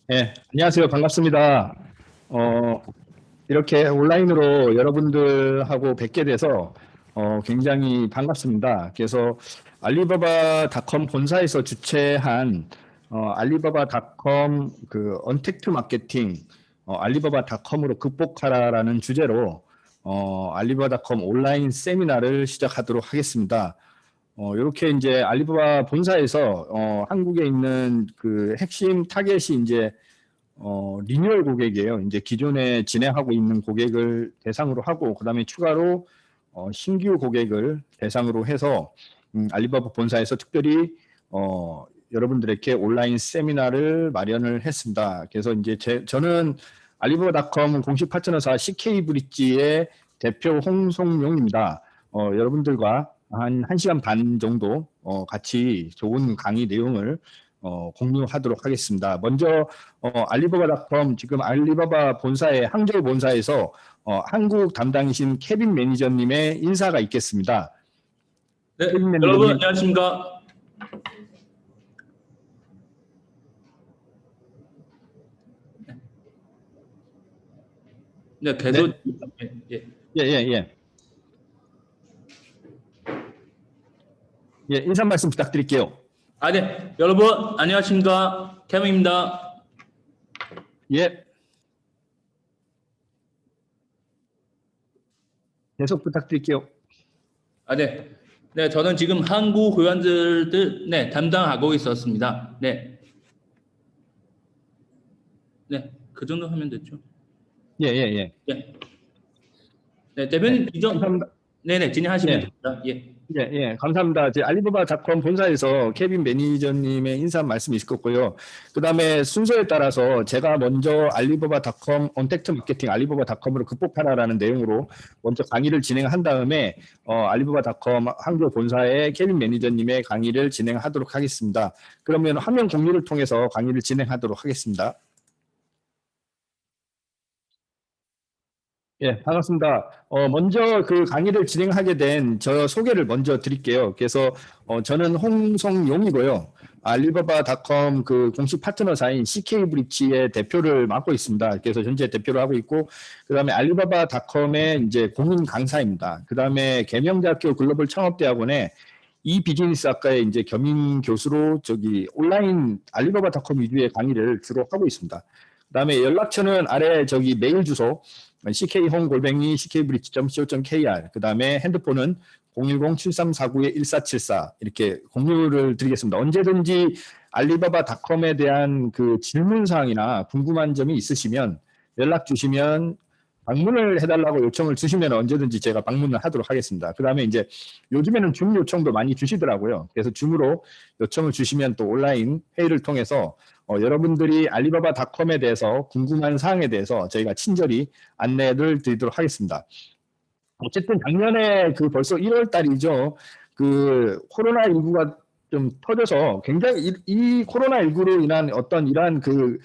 네, 안녕하세요. 반갑습니다. 어, 이렇게 온라인으로 여러분들하고 뵙게 돼서 굉장히 반갑습니다. 그래서 알리바바닷컴 본사에서 주최한 알리바바닷컴 그 언택트 마케팅 알리바바닷컴으로 극복하라라는 주제로 알리바바닷컴 온라인 세미나를 시작하도록 하겠습니다. 이렇게 이제 알리바바 본사에서 한국에 있는 그 핵심 타겟이 이제 리뉴얼 고객이에요. 이제 기존에 진행하고 있는 고객을 대상으로 하고 그다음에 추가로 신규 고객을 대상으로 해서 알리바바 본사에서 특별히 여러분들에게 온라인 세미나를 마련을 했습니다. 그래서 이제 저는 알리바바닷컴 공식 파트너사 CK브릿지의 대표 홍성용입니다. 여러분들과 한 1시간 반 정도 같이 좋은 강의 내용을 공유하도록 하겠습니다. 먼저 알리바바닷컴 지금 알리바바 본사의 항저우 본사에서 한국 담당이신 케빈 매니저님의 인사가 있겠습니다. 네, 케빈 여러분 매니저님. 안녕하십니까? 네, 계속 예. 예, 인사 말씀 부탁드릴게요. 네, 여러분 안녕하십니까? 케빈입니다. 예. 계속 부탁드릴게요. 네, 저는 지금 한국 회원들을 담당하고 있었습니다. 네, 그 정도 하면 됐죠. 예. 네, 대표님 감사합니다. 진행하시면 네. 됩니다. 예. 예, 감사합니다. 알리바바닷컴 본사에서 케빈 매니저님의 인사 말씀이 있을 거고요. 그 다음에 순서에 따라서 제가 먼저 알리바바닷컴 언택트 마케팅 알리바바닷컴으로 극복하라라는 내용으로 먼저 강의를 진행한 다음에 알리바바닷컴 항저 본사의 케빈 매니저님의 강의를 진행하도록 하겠습니다. 그러면 화면 공유를 통해서 강의를 진행하도록 하겠습니다. 예, 반갑습니다. 먼저 그 강의를 진행하게 된 저 소개를 먼저 드릴게요. 그래서 저는 홍성용이고요. 알리바바닷컴 그 공식 파트너사인 CK브릿지의 대표를 맡고 있습니다. 그래서 현재 대표를 하고 있고, 그다음에 알리바바닷컴의 이제 공인 강사입니다. 그다음에 계명대학교 글로벌 창업대학원의 이 비즈니스 학과의 이제 겸임 교수로 온라인 알리바바닷컴 위주의 강의를 주로 하고 있습니다. 그다음에 연락처는 아래 메일 주소 ck홈@ck브릿지.co.kr 그다음에 핸드폰은 010-7349-1474 이렇게 공유를 드리겠습니다. 언제든지 알리바바닷컴에 대한 그 질문사항이나 궁금한 점이 있으시면 연락 주시면 방문을 해달라고 요청을 주시면 언제든지 제가 방문을 하도록 하겠습니다. 그 다음에 이제 요즘에는 줌 요청도 많이 주시더라고요. 그래서 줌으로 요청을 주시면 또 온라인 회의를 통해서 여러분들이 알리바바닷컴에 대해서 궁금한 사항에 대해서 저희가 친절히 안내를 드리도록 하겠습니다. 어쨌든 작년에 벌써 1월 달이죠. 그 코로나19가 좀 터져서 굉장히 이 코로나19로 인한 어떤 이러한 그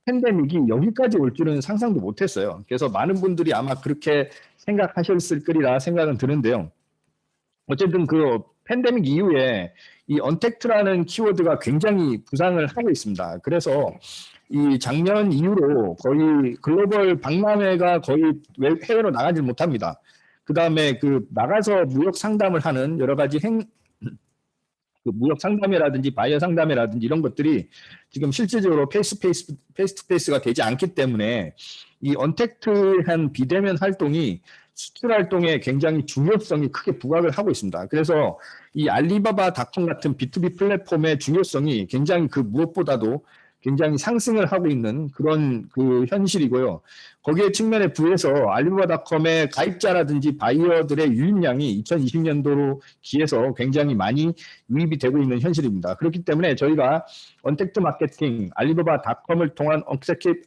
팬데믹이 여기까지 올 줄은 상상도 못했어요. 그래서 많은 분들이 아마 그렇게 생각하셨을 거리라 생각은 드는데요. 어쨌든 그 팬데믹 이후에 이 언택트라는 키워드가 굉장히 부상을 하고 있습니다. 그래서 이 작년 이후로 거의 글로벌 박람회가 거의 해외로 나가지 못합니다. 그 다음에 그 나가서 무역 상담을 하는 여러 가지 그 무역 상담회라든지 바이어 상담회라든지 이런 것들이 지금 실질적으로 페이스 투 페이스가 되지 않기 때문에 이 언택트한 비대면 활동이 수출 활동에 굉장히 중요성이 크게 부각을 하고 있습니다. 그래서 이 알리바바닷컴 같은 B2B 플랫폼의 중요성이 굉장히 그 무엇보다도 굉장히 상승을 하고 있는 그런 그 현실이고요. 거기에 측면에 부해서 알리바바닷컴의 가입자라든지 바이어들의 유입량이 2020년도로 기해서 굉장히 많이 유입이 되고 있는 현실입니다. 그렇기 때문에 저희가 언택트 마케팅, 알리바바닷컴을 통한 언택트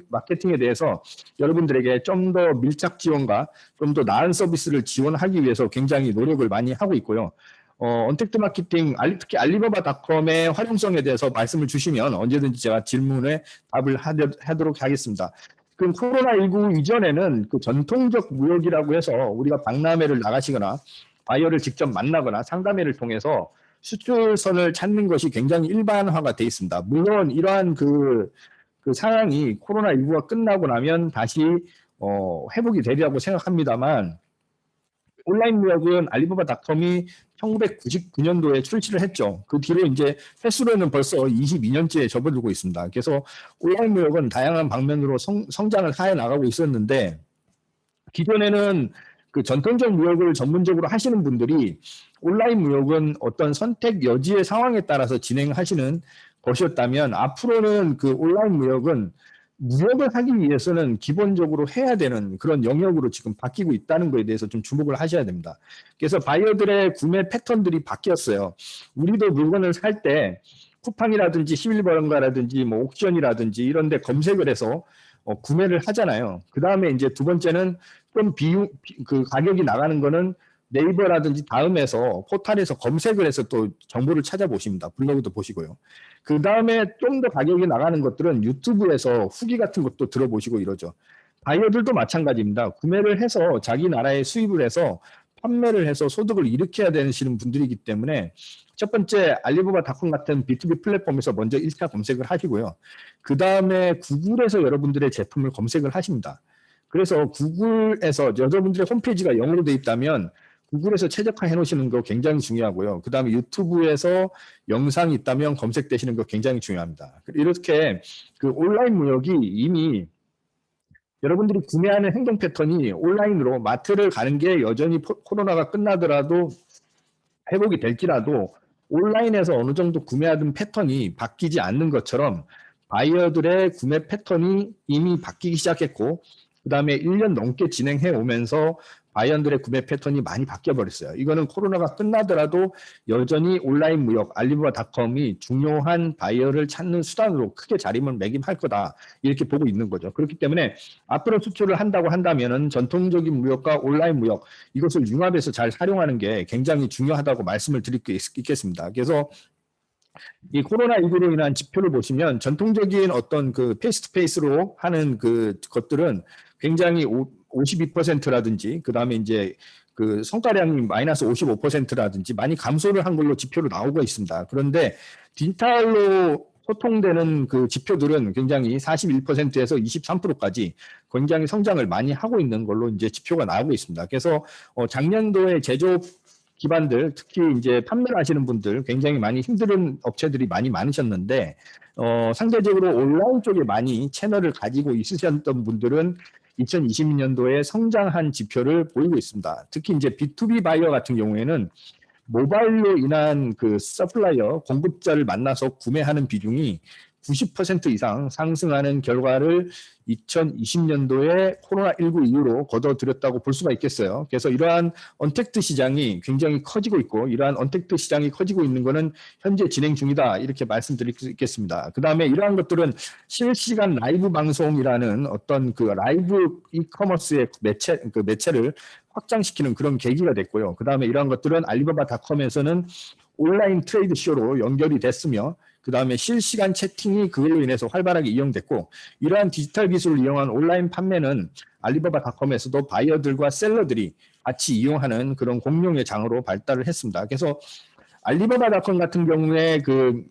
마케팅에 대해서 여러분들에게 좀 더 밀착 지원과 좀 더 나은 서비스를 지원하기 위해서 굉장히 노력을 많이 하고 있고요. 언택트 마케팅, 특히 알리바바닷컴의 활용성에 대해서 말씀을 주시면 언제든지 제가 질문에 답을 하도록 하겠습니다. 그럼 코로나19 이전에는 그 전통적 무역이라고 해서 우리가 박람회를 나가시거나 바이어를 직접 만나거나 상담회를 통해서 수출선을 찾는 것이 굉장히 일반화가 돼 있습니다. 물론 이러한 그 상황이 코로나19가 끝나고 나면 다시 회복이 되리라고 생각합니다만, 온라인 무역은 알리바바닷컴이 1999년도에 출시를 했죠. 그 뒤로 이제 횟수로는 벌써 22년째에 접어들고 있습니다. 그래서 온라인 무역은 다양한 방면으로 성장을 해 나가고 있었는데, 기존에는 그 전통적 무역을 전문적으로 하시는 분들이 온라인 무역은 어떤 선택 여지의 상황에 따라서 진행하시는 것이었다면, 앞으로는 그 온라인 무역은 무역을 하기 위해서는 기본적으로 해야 되는 그런 영역으로 지금 바뀌고 있다는 것에 대해서 좀 주목을 하셔야 됩니다. 그래서 바이어들의 구매 패턴들이 바뀌었어요. 우리도 물건을 살 때 쿠팡이라든지 11번가라든지 뭐 옥션이라든지 이런 데 검색을 해서 구매를 하잖아요. 그 다음에 이제 두 번째는 좀 그 가격이 나가는 거는 네이버라든지 다음에서 포털에서 검색을 해서 또 정보를 찾아보십니다. 블로그도 보시고요. 그 다음에 좀 더 가격이 나가는 것들은 유튜브에서 후기 같은 것도 들어보시고 이러죠. 바이어들도 마찬가지입니다. 구매를 해서 자기 나라에 수입을 해서 판매를 해서 소득을 일으켜야 되시는 분들이기 때문에 첫 번째 알리바바닷컴 같은 B2B 플랫폼에서 먼저 1차 검색을 하시고요. 그 다음에 구글에서 여러분들의 제품을 검색을 하십니다. 그래서 구글에서 여러분들의 홈페이지가 영어로 되어 있다면 구글에서 최적화해 놓으시는 거 굉장히 중요하고요. 그 다음에 유튜브에서 영상이 있다면 검색되시는 거 굉장히 중요합니다. 이렇게 그 온라인 무역이 이미 여러분들이 구매하는 행동 패턴이 온라인으로 마트를 가는 게 여전히 코로나가 끝나더라도 회복이 될지라도 온라인에서 어느 정도 구매하던 패턴이 바뀌지 않는 것처럼 바이어들의 구매 패턴이 이미 바뀌기 시작했고, 그 다음에 1년 넘게 진행해 오면서 바이어들의 구매 패턴이 많이 바뀌어 버렸어요. 이거는 코로나가 끝나더라도 여전히 온라인 무역 알리바바닷컴이 중요한 바이어를 찾는 수단으로 크게 자리매김할 거다, 이렇게 보고 있는 거죠. 그렇기 때문에 앞으로 수출을 한다고 한다면은 전통적인 무역과 온라인 무역 이것을 융합해서 잘 활용하는 게 굉장히 중요하다고 말씀을 드릴 수 있겠습니다. 그래서 이 코로나19로 인한 지표를 보시면 전통적인 어떤 그 페이스 투 페이스로 하는 그 것들은 굉장히 52%라든지 그 다음에 이제 그 성과량이 마이너스 55%라든지 많이 감소를 한 걸로 지표로 나오고 있습니다. 그런데 디지털로 소통되는 그 지표들은 굉장히 41%에서 23%까지 굉장히 성장을 많이 하고 있는 걸로 이제 지표가 나오고 있습니다. 그래서 작년도에 제조업 기반들, 특히 이제 판매를 하시는 분들 굉장히 많이 힘든 업체들이 많이 많으셨는데, 상대적으로 온라인 쪽에 많이 채널을 가지고 있으셨던 분들은 2022년도에 성장한 지표를 보이고 있습니다. 특히 이제 B2B 바이어 같은 경우에는 모바일로 인한 그 서플라이어, 공급자를 만나서 구매하는 비중이 90% 이상 상승하는 결과를 2020년도에 코로나19 이후로 거둬들였다고 볼 수가 있겠어요. 그래서 이러한 언택트 시장이 굉장히 커지고 있고, 이러한 언택트 시장이 커지고 있는 것은 현재 진행 중이다, 이렇게 말씀드릴 수 있겠습니다. 그 다음에 이러한 것들은 실시간 라이브 방송이라는 어떤 그 라이브 이커머스의 매체를 확장시키는 그런 계기가 됐고요. 그 다음에 이러한 것들은 알리바바닷컴에서는 온라인 트레이드 쇼로 연결이 됐으며, 그 다음에 실시간 채팅이 그걸로 인해서 활발하게 이용됐고, 이러한 디지털 기술을 이용한 온라인 판매는 알리바바닷컴에서도 바이어들과 셀러들이 같이 이용하는 그런 공룡의 장으로 발달을 했습니다. 그래서 알리바바닷컴 같은 경우에 그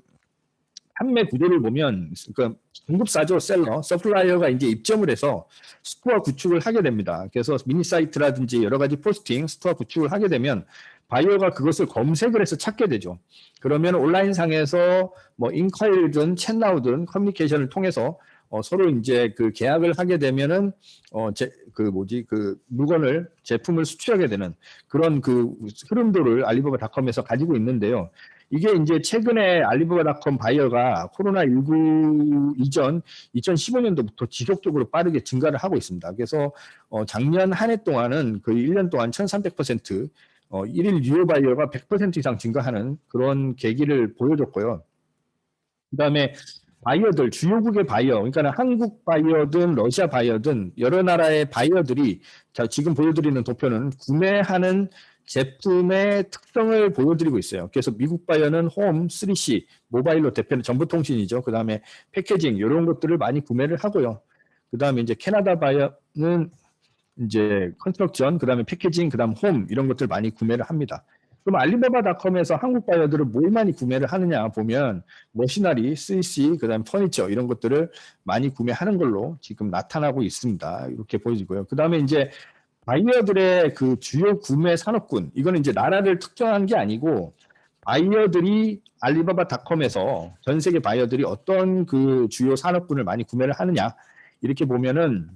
판매 구조를 보면 그 공급사죠, 셀러, 서플라이어가 이제 입점을 해서 스토어 구축을 하게 됩니다. 그래서 미니 사이트라든지 여러 가지 포스팅, 스토어 구축을 하게 되면 바이어가 그것을 검색을 해서 찾게 되죠. 그러면 온라인상에서 뭐 인콰이리든 챗나우든 커뮤니케이션을 통해서 서로 이제 그 계약을 하게 되면은 그 물건을 제품을 수출하게 되는 그런 그 흐름도를 알리바바닷컴에서 가지고 있는데요. 이게 이제 최근에 알리바바닷컴 바이어가 코로나19 이전 2015년도부터 지속적으로 빠르게 증가를 하고 있습니다. 그래서 작년 한 해 동안은 거의 1년 동안 1300% 일일 유효 바이어가 100% 이상 증가하는 그런 계기를 보여줬고요. 그다음에 바이어들, 주요국의 바이어, 그러니까 한국 바이어든 러시아 바이어든 여러 나라의 바이어들이, 자, 지금 보여드리는 도표는 구매하는 제품의 특성을 보여드리고 있어요. 그래서 미국 바이어는 홈, 3C, 모바일로 대표는 정보통신이죠. 그 다음에 패키징, 이런 것들을 많이 구매를 하고요. 그 다음에 이제 캐나다 바이어는 이제 컨스트럭션, 그 다음에 패키징, 그 다음 홈, 이런 것들 많이 구매를 합니다. 그럼 알리바바닷컴에서 한국 바이어들은 뭘 많이 구매를 하느냐 보면 머시너리, CC, 그다음에 퍼니처 이런 것들을 많이 구매하는 걸로 지금 나타나고 있습니다. 이렇게 보여지고요. 그다음에 이제 바이어들의 그 주요 구매 산업군, 이거는 이제 나라를 특정한 게 아니고 바이어들이 알리바바닷컴에서 전 세계 바이어들이 어떤 그 주요 산업군을 많이 구매를 하느냐 이렇게 보면은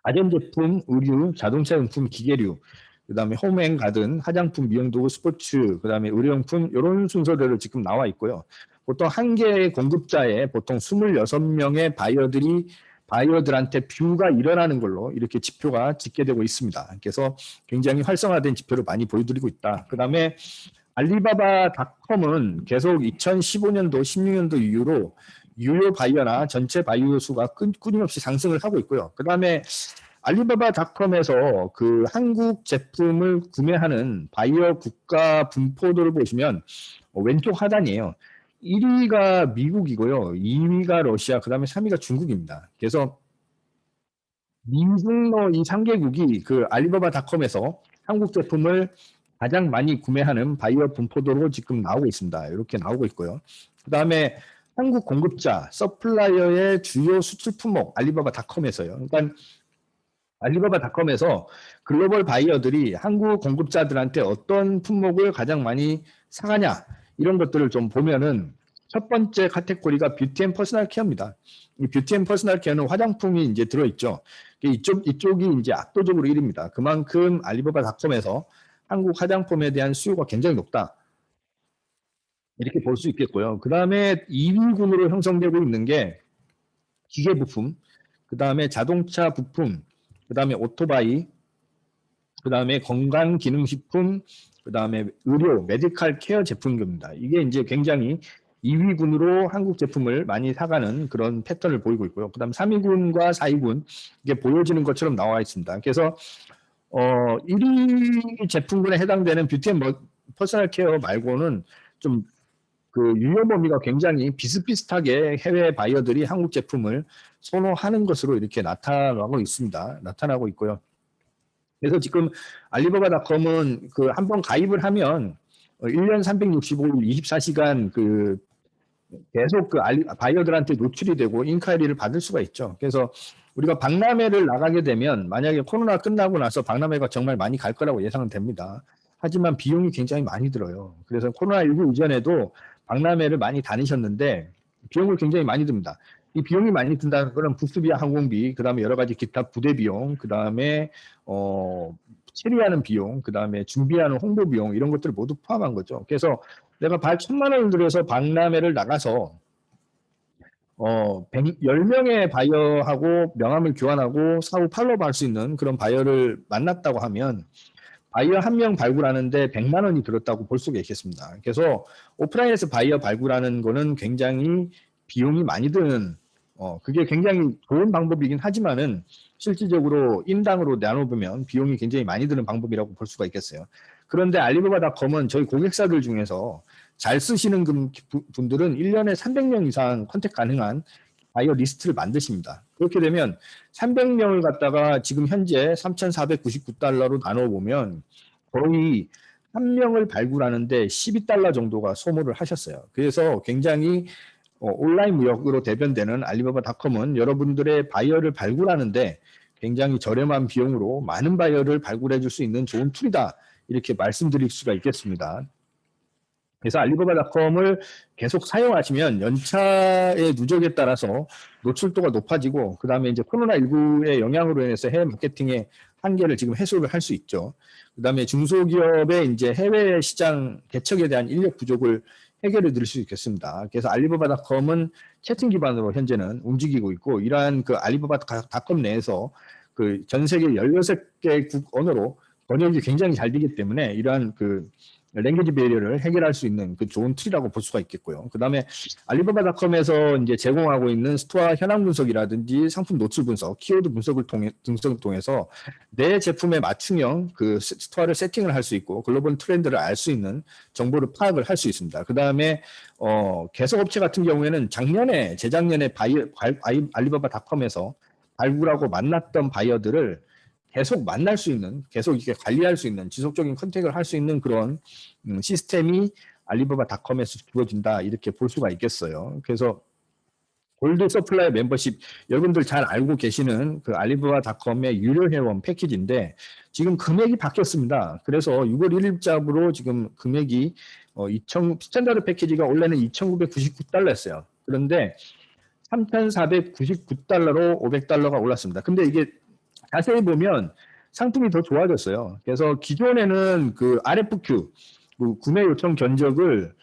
가전제품, 의류, 자동차 용품, 기계류, 그다음에 홈앤가든, 화장품, 미용도구, 스포츠, 그다음에 의료용품 이런 순서대로 지금 나와 있고요. 보통 한 개의 공급자에 보통 26명의 바이어들한테 뷰가 일어나는 걸로 이렇게 지표가 집계되고 있습니다. 그래서 굉장히 활성화된 지표를 많이 보여드리고 있다. 그다음에 알리바바닷컴은 계속 2015년도, 16년도 이후로 유료 바이어나 전체 바이어 수가 끊임없이 상승을 하고 있고요. 그다음에 알리바바닷컴에서 그 한국 제품을 구매하는 바이어 국가 분포도를 보시면 왼쪽 하단이에요. 1위가 미국이고요. 2위가 러시아, 그다음에 3위가 중국입니다. 그래서 미중러 이 3개국이 그 알리바바닷컴에서 한국 제품을 가장 많이 구매하는 바이어 분포도로 지금 나오고 있습니다. 이렇게 나오고 있고요. 그다음에 한국 공급자, 서플라이어의 주요 수출 품목 알리바바닷컴에서요. 그러니까 알리바바닷컴에서 글로벌 바이어들이 한국 공급자들한테 어떤 품목을 가장 많이 사가냐 이런 것들을 좀 보면은 첫 번째 카테고리가 뷰티 앤 퍼스널 케어입니다. 이 뷰티 앤 퍼스널 케어는 화장품이 이제 들어있죠. 이쪽이 이제 압도적으로 1위입니다. 그만큼 알리바바닷컴에서 한국 화장품에 대한 수요가 굉장히 높다. 이렇게 볼 수 있겠고요. 그 다음에 2위군으로 형성되고 있는 게 기계 부품, 그 다음에 자동차 부품, 그 다음에 오토바이, 그 다음에 건강기능식품, 그 다음에 의료, 메디컬 케어 제품입니다. 이게 이제 굉장히 2위군으로 한국 제품을 많이 사가는 그런 패턴을 보이고 있고요. 그 다음 3위군과 4위군, 이게 보여지는 것처럼 나와 있습니다. 그래서 1위 제품군에 해당되는 뷰티 앤 퍼스널 케어 말고는 좀 그 유효 범위가 굉장히 비슷비슷하게 해외 바이어들이 한국 제품을 선호하는 것으로 이렇게 나타나고 있습니다. 나타나고 있고요. 그래서 지금 알리바바닷컴은 그 한번 가입을 하면 1년 365일 24시간 그 계속 그 바이어들한테 노출이 되고 인콰이리를 받을 수가 있죠. 그래서 우리가 박람회를 나가게 되면 만약에 코로나 끝나고 나서 박람회가 정말 많이 갈 거라고 예상은 됩니다. 하지만 비용이 굉장히 많이 들어요. 그래서 코로나19 이전에도 박람회를 많이 다니셨는데 비용을 굉장히 많이 듭니다. 이 비용이 많이 든다는 거는 부스비와 항공비, 그다음에 여러 가지 기타 부대 비용, 그다음에 체류하는 비용, 그다음에 준비하는 홍보 비용 이런 것들을 모두 포함한 거죠. 그래서 내가 1,000만 원을 들여서 박람회를 나가서 10명의 바이어하고 명함을 교환하고 사후 팔로우 할 수 있는 그런 바이어를 만났다고 하면 바이어 한 명 발굴하는데 100만 원이 들었다고 볼 수가 있겠습니다. 그래서 오프라인에서 바이어 발굴하는 거는 굉장히 비용이 많이 드는 그게 굉장히 좋은 방법이긴 하지만은 실질적으로 인당으로 나눠보면 비용이 굉장히 많이 드는 방법이라고 볼 수가 있겠어요. 그런데 알리바바닷컴은 저희 고객사들 중에서 잘 쓰시는 분들은 1년에 300명 이상 컨택 가능한 바이어 리스트를 만드십니다. 그렇게 되면 300명을 갖다가 지금 현재 3,499달러로 나눠보면 거의 한 명을 발굴하는데 12달러 정도가 소모를 하셨어요. 그래서 굉장히 온라인 무역으로 대변되는 알리바바닷컴은 여러분들의 바이어를 발굴하는데 굉장히 저렴한 비용으로 많은 바이어를 발굴해 줄 수 있는 좋은 툴이다. 이렇게 말씀드릴 수가 있겠습니다. 그래서 알리바바닷컴을 계속 사용하시면 연차의 누적에 따라서 노출도가 높아지고 그다음에 이제 코로나19의 영향으로 인해서 해외 마케팅의 한계를 지금 해소를 할 수 있죠. 그다음에 중소기업의 이제 해외 시장 개척에 대한 인력 부족을 해결해 드릴 수 있겠습니다. 그래서 알리바바닷컴은 채팅 기반으로 현재는 움직이고 있고 이러한 그 알리바바닷컴 내에서 그 전 세계 16개국 언어로 번역이 굉장히 잘 되기 때문에 이러한 그 랭귀지 베리어를 해결할 수 있는 그 좋은 툴이라고 볼 수가 있겠고요. 그다음에 알리바바닷컴에서 이제 제공하고 있는 스토어 현황 분석이라든지 상품 노출 분석, 키워드 분석을 통해서 내 제품에 맞춤형 그 스토어를 세팅을 할 수 있고 글로벌 트렌드를 알 수 있는 정보를 파악을 할 수 있습니다. 그다음에 개성업체 같은 경우에는 재작년에 알리바바닷컴에서 발굴하고 만났던 바이어들을 계속 만날 수 있는, 계속 이렇게 관리할 수 있는, 지속적인 컨택을 할 수 있는 그런 시스템이 알리바바닷컴에서 주어진다 이렇게 볼 수가 있겠어요. 그래서 골드 서플라이 멤버십 여러분들 잘 알고 계시는 그 알리바바닷컴의 유료 회원 패키지인데 지금 금액이 바뀌었습니다. 그래서 6월 1일자로 지금 금액이 스탠다드 패키지가 원래는 2,999달러였어요. 그런데 3,499달러로 500달러가 올랐습니다. 근데 이게 자세히 보면 상품이 더 좋아졌어요. 그래서 기존에는 그 RFQ 그 구매 요청 견적을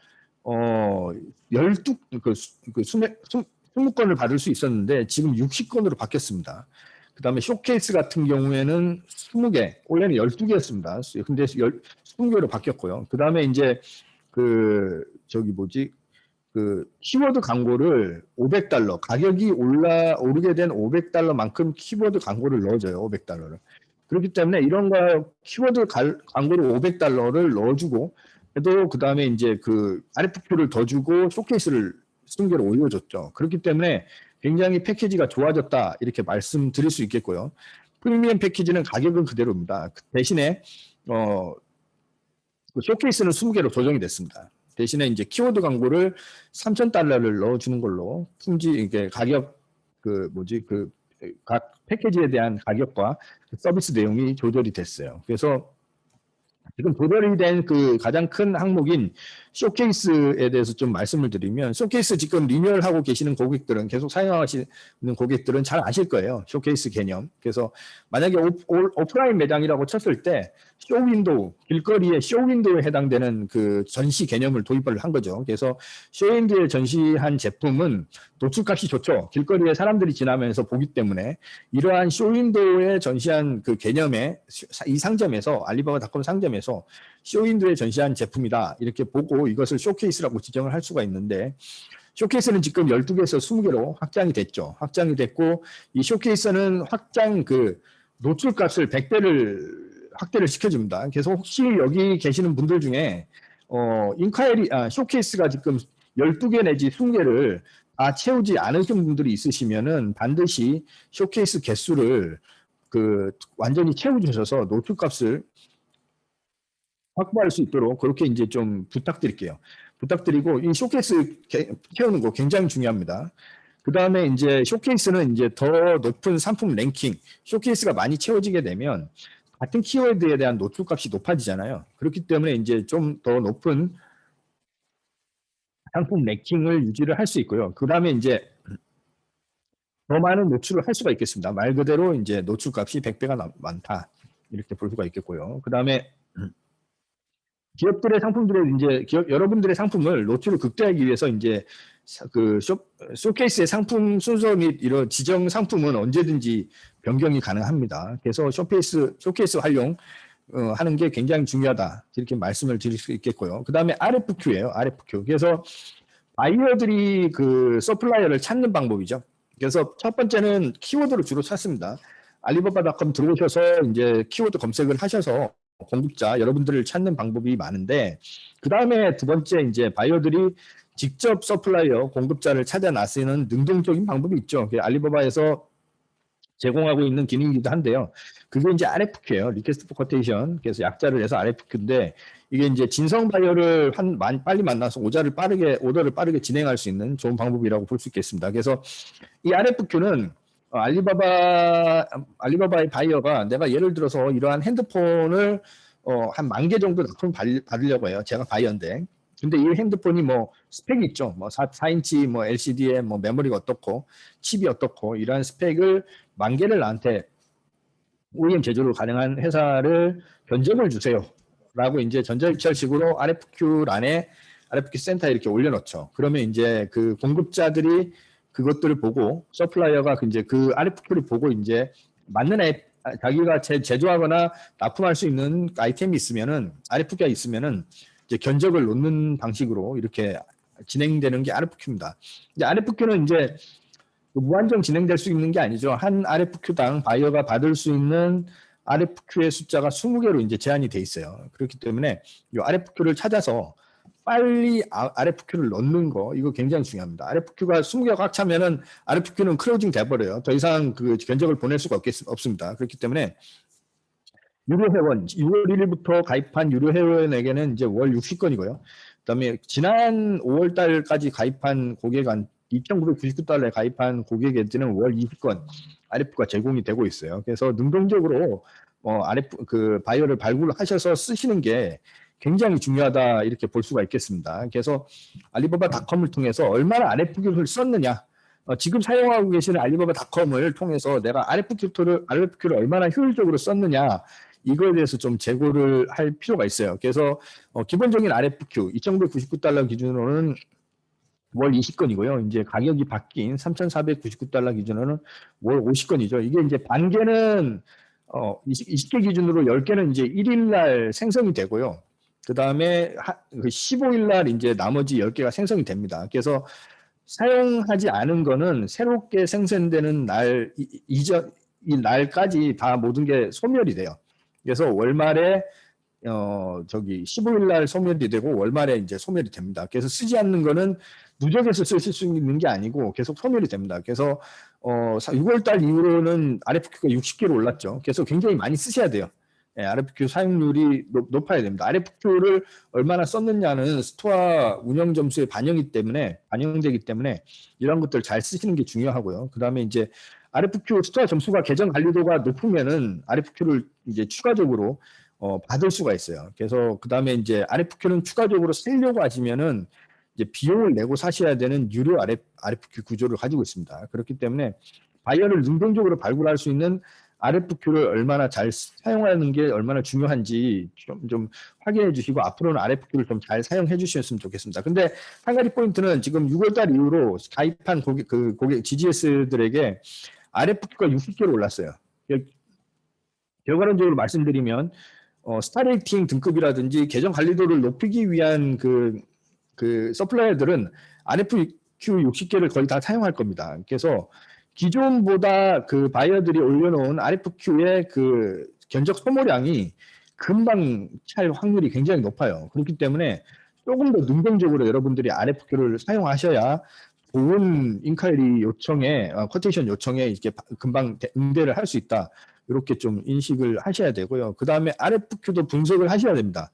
20건을 받을 수 있었는데 지금 60건으로 바뀌었습니다. 그다음에 쇼케이스 같은 경우에는 20개, 원래는 12개였습니다. 근데 20개로 바뀌었고요. 그다음에 이제 그 키워드 광고를 500달러, 가격이 오르게 된 500달러만큼 키워드 광고를 넣어줘요. 500달러를. 그렇기 때문에 이런 거 키워드 광고를 500달러를 넣어주고 또 그다음에 이제 그 RFQ를 더 주고 쇼케이스를 20개로 올려줬죠. 그렇기 때문에 굉장히 패키지가 좋아졌다 이렇게 말씀드릴 수 있겠고요. 프리미엄 패키지는 가격은 그대로입니다. 대신에 쇼케이스는 20개로 조정이 됐습니다. 대신에 이제 키워드 광고를 3,000달러를 넣어주는 걸로 이게 가격 각 패키지에 대한 가격과 서비스 내용이 조절이 됐어요. 그래서 지금 조절이 된 그 가장 큰 항목인 쇼케이스에 대해서 좀 말씀을 드리면 쇼케이스 지금 리뉴얼하고 계시는 고객들은 계속 사용하시는 고객들은 잘 아실 거예요. 쇼케이스 개념. 그래서 만약에 오프라인 매장이라고 쳤을 때 쇼윈도우, 길거리의 쇼윈도우에 해당되는 그 전시 개념을 도입을 한 거죠. 그래서 쇼윈도우에 전시한 제품은 노출값이 좋죠. 길거리에 사람들이 지나면서 보기 때문에 이러한 쇼윈도우에 전시한 그 개념에 이 상점에서 알리바바닷컴 상점에서 쇼윈도우에 전시한 제품이다 이렇게 보고 이것을 쇼케이스라고 지정을 할 수가 있는데 쇼케이스는 지금 12개에서 20개로 확장이 됐죠. 확장이 됐고 이 쇼케이스는 노출값을 100배를 확대를 시켜줍니다. 그래서 혹시 여기 계시는 분들 중에 쇼케이스가 지금 12개 내지 20개를 다 채우지 않으신 분들이 있으시면은 반드시 쇼케이스 개수를 완전히 채워주셔서 노출값을 확보할 수 있도록 그렇게 이제 좀 부탁드리고 이 쇼케이스 채우는 거 굉장히 중요합니다. 그 다음에 이제 쇼케이스는 이제 더 높은 상품 랭킹, 쇼케이스가 많이 채워지게 되면 같은 키워드에 대한 노출값이 높아지잖아요. 그렇기 때문에 이제 좀 더 높은 상품 랭킹을 유지를 할 수 있고요. 그 다음에 이제 더 많은 노출을 할 수가 있겠습니다. 말 그대로 이제 노출값이 100배가 많다. 이렇게 볼 수가 있겠고요. 그 다음에 여러분들의 상품을 노출을 극대화하기 위해서 이제 쇼케이스의 상품 순서 및 이런 지정 상품은 언제든지 변경이 가능합니다. 그래서 쇼케이스 활용 하는 게 굉장히 중요하다. 이렇게 말씀을 드릴 수 있겠고요. 그 다음에 RFQ예요. RFQ. 그래서 바이어들이 그 서플라이어를 찾는 방법이죠. 그래서 첫 번째는 키워드를 주로 찾습니다. 알리바바닷컴 들어오셔서 이제 키워드 검색을 하셔서 공급자 여러분들을 찾는 방법이 많은데 그 다음에 두 번째 이제 바이어들이 직접 서플라이어 공급자를 찾아 나서는 능동적인 방법이 있죠. 알리바바에서 제공하고 있는 기능이기도 한데요. 그게 이제 RFQ예요. 리퀘스트 포 쿼테이션. 그래서 약자를 내서 RFQ인데 이게 이제 진성 바이어를 빨리 만나서 오더를 빠르게 진행할 수 있는 좋은 방법이라고 볼 수 있겠습니다. 그래서 이 RFQ는 알리바바의 바이어가 내가 예를 들어서 이러한 핸드폰을 한 10,000개 정도 납품 받으려고 해요. 제가 바이어인데. 근데 이 핸드폰이 뭐 스펙이 있죠. 뭐 4인치 뭐 LCD에 뭐 메모리가 어떻고 칩이 어떻고 이러한 스펙을 10,000개를 나한테 OEM 제조를 가능한 회사를 견적을 주세요. 라고 이제 전자입찰식으로 RFQ란에 RFQ 센터에 이렇게 올려놓죠. 그러면 이제 그 공급자들이 그것들을 보고 서플라이어가 이제 그 RFQ를 보고 이제 맞는 자기가 제조하거나 납품할 수 있는 아이템이 있으면은 RFQ가 있으면은 이제 견적을 놓는 방식으로 이렇게 진행되는 게 RFQ입니다. 이제 RFQ는 이제 무한정 진행될 수 있는 게 아니죠. 한 RFQ당 바이어가 받을 수 있는 RFQ의 숫자가 20개로 이제 제한이 돼 있어요. 그렇기 때문에 이 RFQ를 찾아서 빨리 RFQ를 넣는 거 이거 굉장히 중요합니다. RFQ가 20개가 꽉 차면은 RFQ는 클로징 돼버려요. 더 이상 그 견적을 보낼 수가 없습니다. 그렇기 때문에 유료 회원 6월 1일부터 가입한 유료 회원에게는 이제 월 60건이고요. 그다음에 지난 5월 달까지 가입한 고객한 2,999달러에 가입한 고객한테는 월 20건 RF가 제공이 되고 있어요. 그래서 능동적으로 RF 그 바이어를 발굴하셔서 쓰시는 게 굉장히 중요하다 이렇게 볼 수가 있겠습니다. 그래서 알리바바닷컴을 통해서 얼마나 RFQ를 썼느냐, 지금 사용하고 계시는 알리바바닷컴을 통해서 내가 RFQ를 얼마나 효율적으로 썼느냐 이거에 대해서 좀 재고를 할 필요가 있어요. 그래서 기본적인 RFQ 2,999달러 기준으로는 월 20건이고요. 이제 가격이 바뀐 3,499달러 기준으로는 월 50건이죠. 이게 이제 반개는 20개 기준으로 10개는 이제 1일 날 생성이 되고요. 그 다음에 15일 날 이제 나머지 10개가 생성이 됩니다. 그래서 사용하지 않은 거는 새롭게 생성되는 날 이전 이 날까지 다 모든 게 소멸이 돼요. 그래서 월말에 15일 날 소멸이 되고 월말에 이제 소멸이 됩니다. 그래서 쓰지 않는 거는 누적해서 쓰실 수 있는 게 아니고 계속 소멸이 됩니다. 그래서 6월 달 이후로는 RFQ가 60개로 올랐죠. 그래서 굉장히 많이 쓰셔야 돼요. 예, RFQ 사용률이 높아야 됩니다. RFQ를 얼마나 썼느냐는 스토어 운영 점수에 반영되기 때문에 이런 것들 잘 쓰시는 게 중요하고요. 그 다음에 이제 RFQ 스토어 점수가 계정 관리도가 높으면은 RFQ를 이제 추가적으로 받을 수가 있어요. 그래서 그 다음에 이제 RFQ는 추가적으로 살려고 하시면은 이제 비용을 내고 사셔야 되는 유료 RFQ 구조를 가지고 있습니다. 그렇기 때문에 바이어를 능동적으로 발굴할 수 있는 RFQ를 얼마나 잘 사용하는 게 얼마나 중요한지 좀 확인해 주시고 앞으로는 RFQ를 좀 잘 사용해 주셨으면 좋겠습니다. 근데 한 가지 포인트는 지금 6월달 이후로 가입한 고객 GGS들에게 RFQ가 60개로 올랐어요. 결과론적으로 말씀드리면 스타레이팅 등급이라든지 계정 관리도를 높이기 위한 그 서플라이어들은 RFQ 60개를 거의 다 사용할 겁니다. 그래서 기존보다 그 바이어들이 올려놓은 RFQ의 그 견적 소모량이 금방 찰 확률이 굉장히 높아요. 그렇기 때문에 조금 더 능동적으로 여러분들이 RFQ를 사용하셔야 좋은 인콰이리 요청에, 쿼테이션 요청에 이렇게 금방 응대를 할 수 있다. 이렇게 좀 인식을 하셔야 되고요. 그 다음에 RFQ도 분석을 하셔야 됩니다.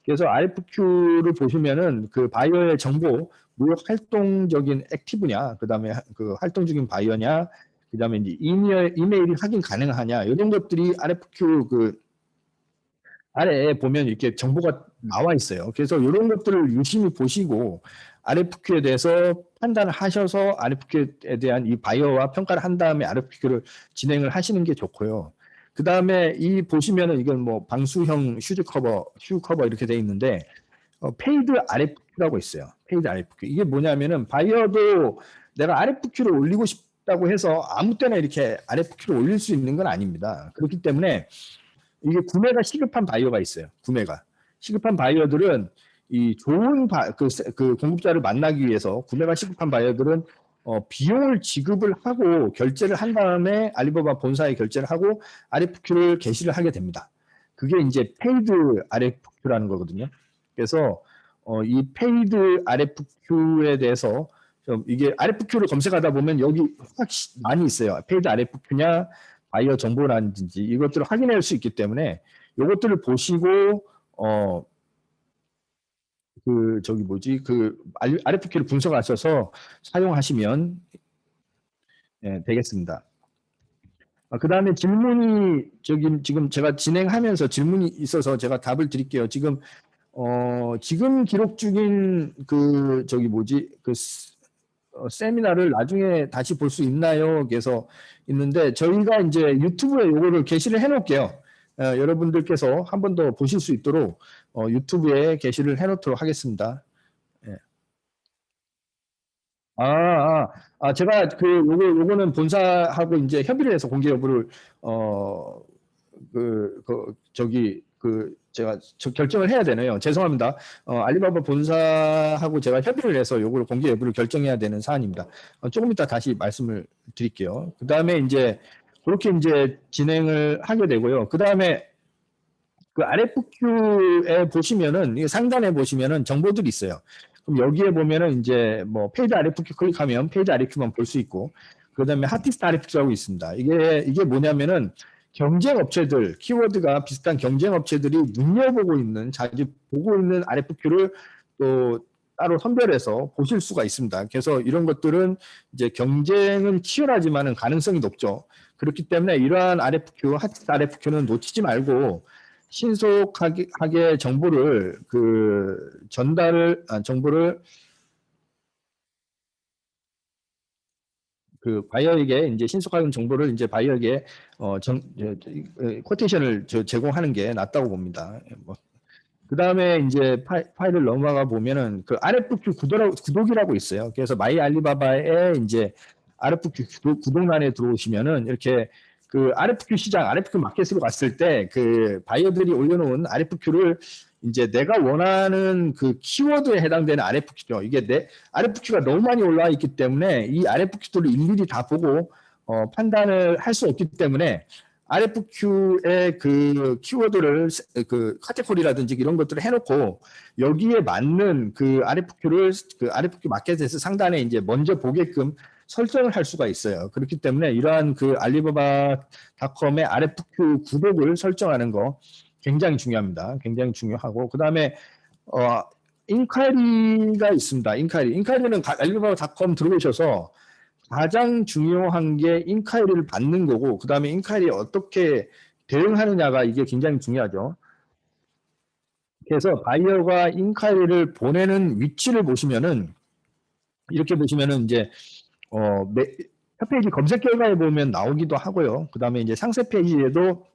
그래서 RFQ를 보시면은 그 바이어의 정보, 무역 활동적인 액티브냐, 그 다음에 그 활동 중인 바이어냐, 그 다음에 이제 이메일이 확인 가능하냐, 이런 것들이 RFQ 그 아래에 보면 이렇게 정보가 나와 있어요. 그래서 이런 것들을 유심히 보시고 RFQ에 대해서 판단을 하셔서 RFQ에 대한 이 바이어와 평가를 한 다음에 RFQ를 진행을 하시는 게 좋고요. 그 다음에 이 보시면은 이건 뭐 방수형 슈 커버 이렇게 돼 있는데 페이드 RFQ라고 있어요. 페이드 RFQ. 이게 뭐냐면은 바이어도 내가 RFQ를 올리고 싶다고 해서 아무 때나 이렇게 RFQ를 올릴 수 있는 건 아닙니다. 그렇기 때문에 이게 구매가 시급한 바이어가 있어요. 구매가 시급한 바이어들은 이 좋은 그 공급자를 만나기 위해서 구매가 시급한 바이어들은 비용을 지급을 하고 결제를 한 다음에 알리바바 본사에 결제를 하고 RFQ를 게시를 하게 됩니다. 그게 이제 페이드 RFQ라는 거거든요. 그래서 이 페이드 RFQ에 대해서 좀 이게 RFQ를 검색하다 보면 여기 확 많이 있어요. 페이드 RFQ냐 바이어 정보라든지 이것들을 확인할 수 있기 때문에 이것들을 보시고 RFQ를 분석하셔서 사용하시면 되겠습니다. 그 다음에 질문이 지금 제가 진행하면서 질문이 있어서 제가 답을 드릴게요. 지금 기록 중인 세미나를 나중에 다시 볼 수 있나요? 그래서 있는데 저희가 이제 유튜브에 요거를 게시를 해놓을게요. 여러분들께서 한 번 더 보실 수 있도록 유튜브에 게시를 해놓도록 하겠습니다. 예. 제가 요거는 본사하고 이제 협의를 해서 공개 여부를 제가 결정을 해야 되네요. 죄송합니다. 알리바바 본사하고 제가 협의를 해서 요걸 공개 여부를 결정해야 되는 사안입니다. 조금 이따 다시 말씀을 드릴게요. 그 다음에 이제 그렇게 이제 진행을 하게 되고요. 그 다음에 그 RFQ에 보시면은 이 상단에 보시면은 정보들이 있어요. 그럼 여기에 보면은 이제 뭐 페이지 RFQ 클릭하면 페이지 RFQ만 볼 수 있고, 그다음에 하티스트 RFQ라고 있습니다. 이게 뭐냐면은 경쟁 업체들, 키워드가 비슷한 경쟁 업체들이 눈여보고 있는, 자주 보고 있는 RFQ를 또 따로 선별해서 보실 수가 있습니다. 그래서 이런 것들은 이제 경쟁은 치열하지만은 가능성이 높죠. 그렇기 때문에 이러한 RFQ, 핫 RFQ는 놓치지 말고 신속하게 정보를 정보를 그 바이어에게 이제 신속한 정보를 이제 바이어에게 코테이션을 제공하는 게 낫다고 봅니다. 그 다음에 이제 파일을 넘어가 보면은 그 RFQ 구독이라고 있어요. 그래서 마이 알리바바의 이제 RFQ 구독란에 들어오시면은 이렇게 그 RFQ 시장, RFQ 마켓으로 갔을 때 그 바이어들이 올려놓은 RFQ를 이제 내가 원하는 그 키워드에 해당되는 RFQ죠. 이게 내 RFQ가 너무 많이 올라와 있기 때문에 이 RFQ들을 일일이 다 보고 판단을 할 수 없기 때문에 RFQ의 그 키워드를 그 카테고리라든지 이런 것들을 해놓고 여기에 맞는 그 RFQ를 그 RFQ 마켓에서 상단에 이제 먼저 보게끔 설정을 할 수가 있어요. 그렇기 때문에 이러한 그 알리바바닷컴의 RFQ 구독을 설정하는 거 굉장히 중요합니다. 굉장히 중요하고 그 다음에 인콰이리가 있습니다. 인콰이리는 알리바바닷컴 들어오셔서 가장 중요한 게 인콰이리를 받는 거고 그 다음에 인콰이리에 어떻게 대응하느냐가 이게 굉장히 중요하죠. 그래서 바이어가 인콰이리를 보내는 위치를 보시면은 이렇게 보시면은 이제 첫 페이지 검색 결과에 보면 나오기도 하고요. 그 다음에 이제 상세 페이지에도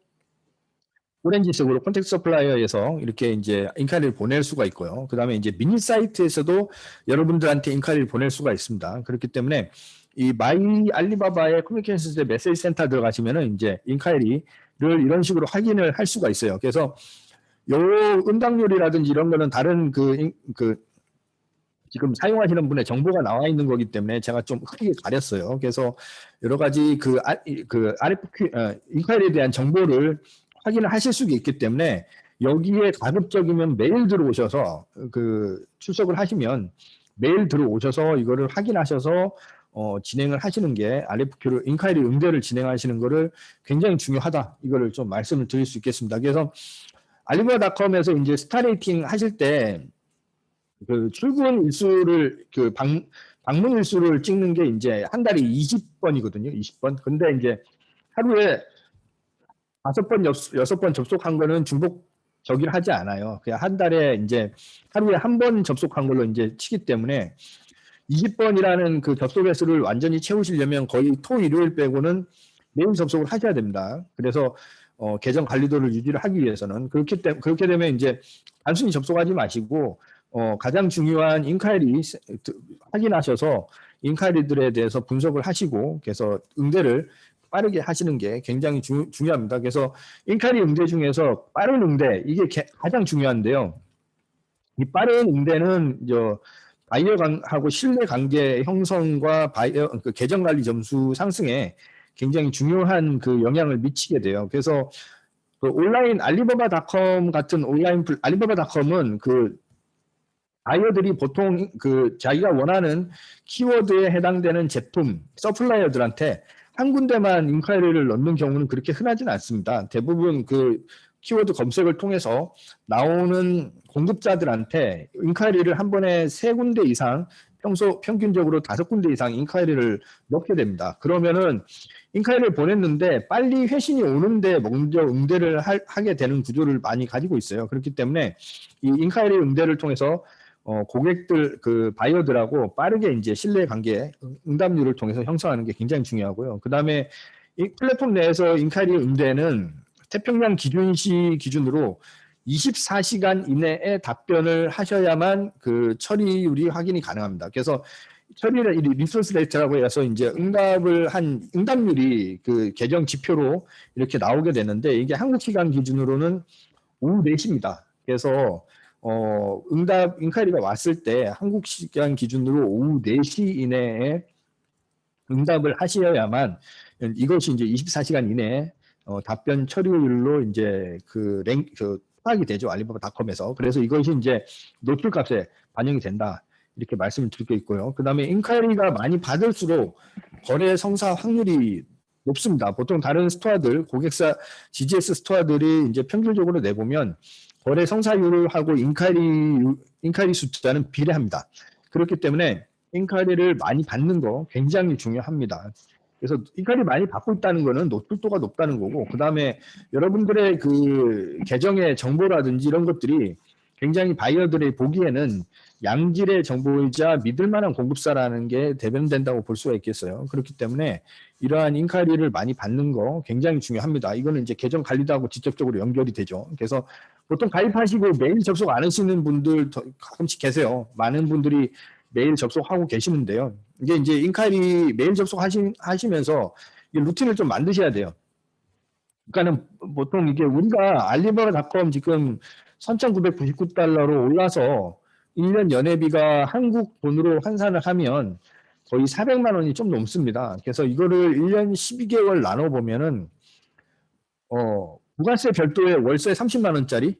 오렌지색으로 콘택트 서플라이어에서 이렇게 이제 인콰이리를 보낼 수가 있고요. 그 다음에 이제 미니 사이트에서도 여러분들한테 인콰이리를 보낼 수가 있습니다. 그렇기 때문에 이 마이 알리바바의 커뮤니케이션 메시지 센터 들어가시면은 이제 인콰이리를 이런 식으로 확인을 할 수가 있어요. 그래서 요 응답률이라든지 이런 거는 다른 지금 사용하시는 분의 정보가 나와 있는 거기 때문에 제가 좀 크게 가렸어요. 그래서 여러 가지 RFQ, 인콰이리에 대한 정보를 확인을 하실 수 있기 때문에 여기에 가급적이면 매일 들어오셔서 출석을 하시면 매일 들어오셔서 이거를 확인하셔서 진행을 하시는 게 RFQ를 인콰이리 응대를 진행하시는 거를 굉장히 중요하다. 이거를 좀 말씀을 드릴 수 있겠습니다. 그래서 알리바바닷컴에서 이제 스타레이팅 하실 때 그 출근 일수를 방문 일수를 찍는 게 이제 한 달에 20번이거든요. 20번. 근데 이제 하루에 5번, 6번 접속한 거는 중복적이라 하지 않아요. 그냥 한 달에 이제 하루에 한 번 접속한 걸로 이제 치기 때문에 20번이라는 그 접속 횟수를 완전히 채우시려면 거의 토, 일요일 빼고는 매일 접속을 하셔야 됩니다. 그래서 계정 관리도를 유지를 하기 위해서는 그렇게 되면 이제 단순히 접속하지 마시고 가장 중요한 인콰이리 확인하셔서 인콰이리들에 대해서 분석을 하시고 그래서 응대를 빠르게 하시는 게 굉장히 중요합니다. 그래서 인콰이리 응대 중에서 빠른 응대 이게 가장 중요한데요. 이 빠른 응대는 바이어하고 신뢰 관계 형성과 그 계정 관리 점수 상승에 굉장히 중요한 그 영향을 미치게 돼요. 그래서 그 온라인 알리바바닷컴 같은 알리바바닷컴은 그 바이어들이 보통 그 자기가 원하는 키워드에 해당되는 제품 서플라이어들한테 한 군데만 인콰이리를 넣는 경우는 그렇게 흔하지는 않습니다. 대부분 그 키워드 검색을 통해서 나오는 공급자들한테 인콰이리를 한 번에 3군데 이상 평균적으로 5군데 이상 인콰이리를 넣게 됩니다. 그러면은 인콰이리를 보냈는데 빨리 회신이 오는데 먼저 응대를 하게 되는 구조를 많이 가지고 있어요. 그렇기 때문에 이 인콰이리 응대를 통해서 고객들 그 바이어들하고 빠르게 이제 신뢰 관계 응답률을 통해서 형성하는 게 굉장히 중요하고요. 그 다음에 이 플랫폼 내에서 인콰이리 응대는 태평양 기준시 기준으로 24시간 이내에 답변을 하셔야만 그 처리율이 확인이 가능합니다. 그래서 처리를 리소스 레이트라고 해서 이제 응답률이 그 계정 지표로 이렇게 나오게 되는데 이게 한국 시간 기준으로는 오후 4시입니다. 그래서 인콰이리가 왔을 때 한국 시간 기준으로 오후 4시 이내에 응답을 하셔야만 이것이 이제 24시간 이내에 답변 처리율로 이제 파악이 되죠. 알리바바닷컴에서. 그래서 이것이 이제 노출값에 반영이 된다. 이렇게 말씀을 드리고 있고요. 그 다음에 인콰이리가 많이 받을수록 거래 성사 확률이 높습니다. 보통 다른 스토어들, 고객사 GGS 스토어들이 이제 평균적으로 내보면 거래 성사율하고 인카리 숫자는 비례합니다. 그렇기 때문에 인카리를 많이 받는 거 굉장히 중요합니다. 그래서 인카리 많이 받고 있다는 거는 노출도가 높다는 거고, 그 다음에 여러분들의 그 계정의 정보라든지 이런 것들이 굉장히 바이어들이 보기에는 양질의 정보이자 믿을 만한 공급사라는 게 대변된다고 볼 수가 있겠어요. 그렇기 때문에 이러한 인카리를 많이 받는 거 굉장히 중요합니다. 이거는 이제 계정 관리도 하고 직접적으로 연결이 되죠. 그래서 보통 가입하시고 메일 접속 안 하시는 분들 가끔씩 계세요. 많은 분들이 메일 접속하고 계시는데요. 이게 이제 인카리 메일 접속하시면서 루틴을 좀 만드셔야 돼요. 그러니까는 보통 이게 우리가 알리바바닷컴 지금 3,999달러로 올라서 1년 연회비가 한국 돈으로 환산을 하면 거의 400만 원이 좀 넘습니다. 그래서 이거를 1년 12개월 나눠보면은 부가세 별도의 월세 30만 원짜리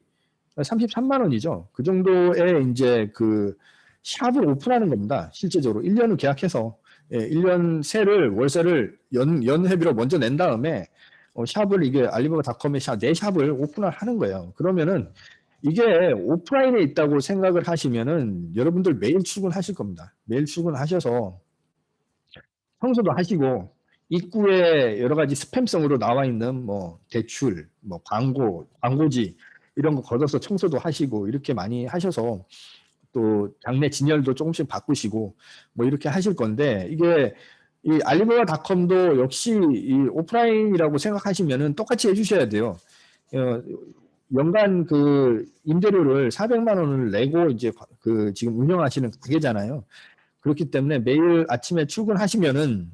33만 원이죠. 그 정도의 이제 그 샵을 오픈하는 겁니다. 실제적으로 1년을 계약해서 1년 월세를 연회비로 먼저 낸 다음에 샵을 이게 알리바바닷컴의 내 샵을 오픈을 하는 거예요. 그러면은 이게 오프라인에 있다고 생각을 하시면은 여러분들 매일 출근하실 겁니다. 매일 출근하셔서 청소도 하시고 입구에 여러 가지 스팸성으로 나와 있는 뭐 대출, 뭐 광고지 이런 거 걷어서 청소도 하시고 이렇게 많이 하셔서 또 장내 진열도 조금씩 바꾸시고 뭐 이렇게 하실 건데 이게 이 알리바바닷컴도 역시 이 오프라인이라고 생각하시면은 똑같이 해주셔야 돼요. 연간 그 임대료를 400만 원을 내고 이제 그 지금 운영하시는 가게잖아요. 그렇기 때문에 매일 아침에 출근하시면은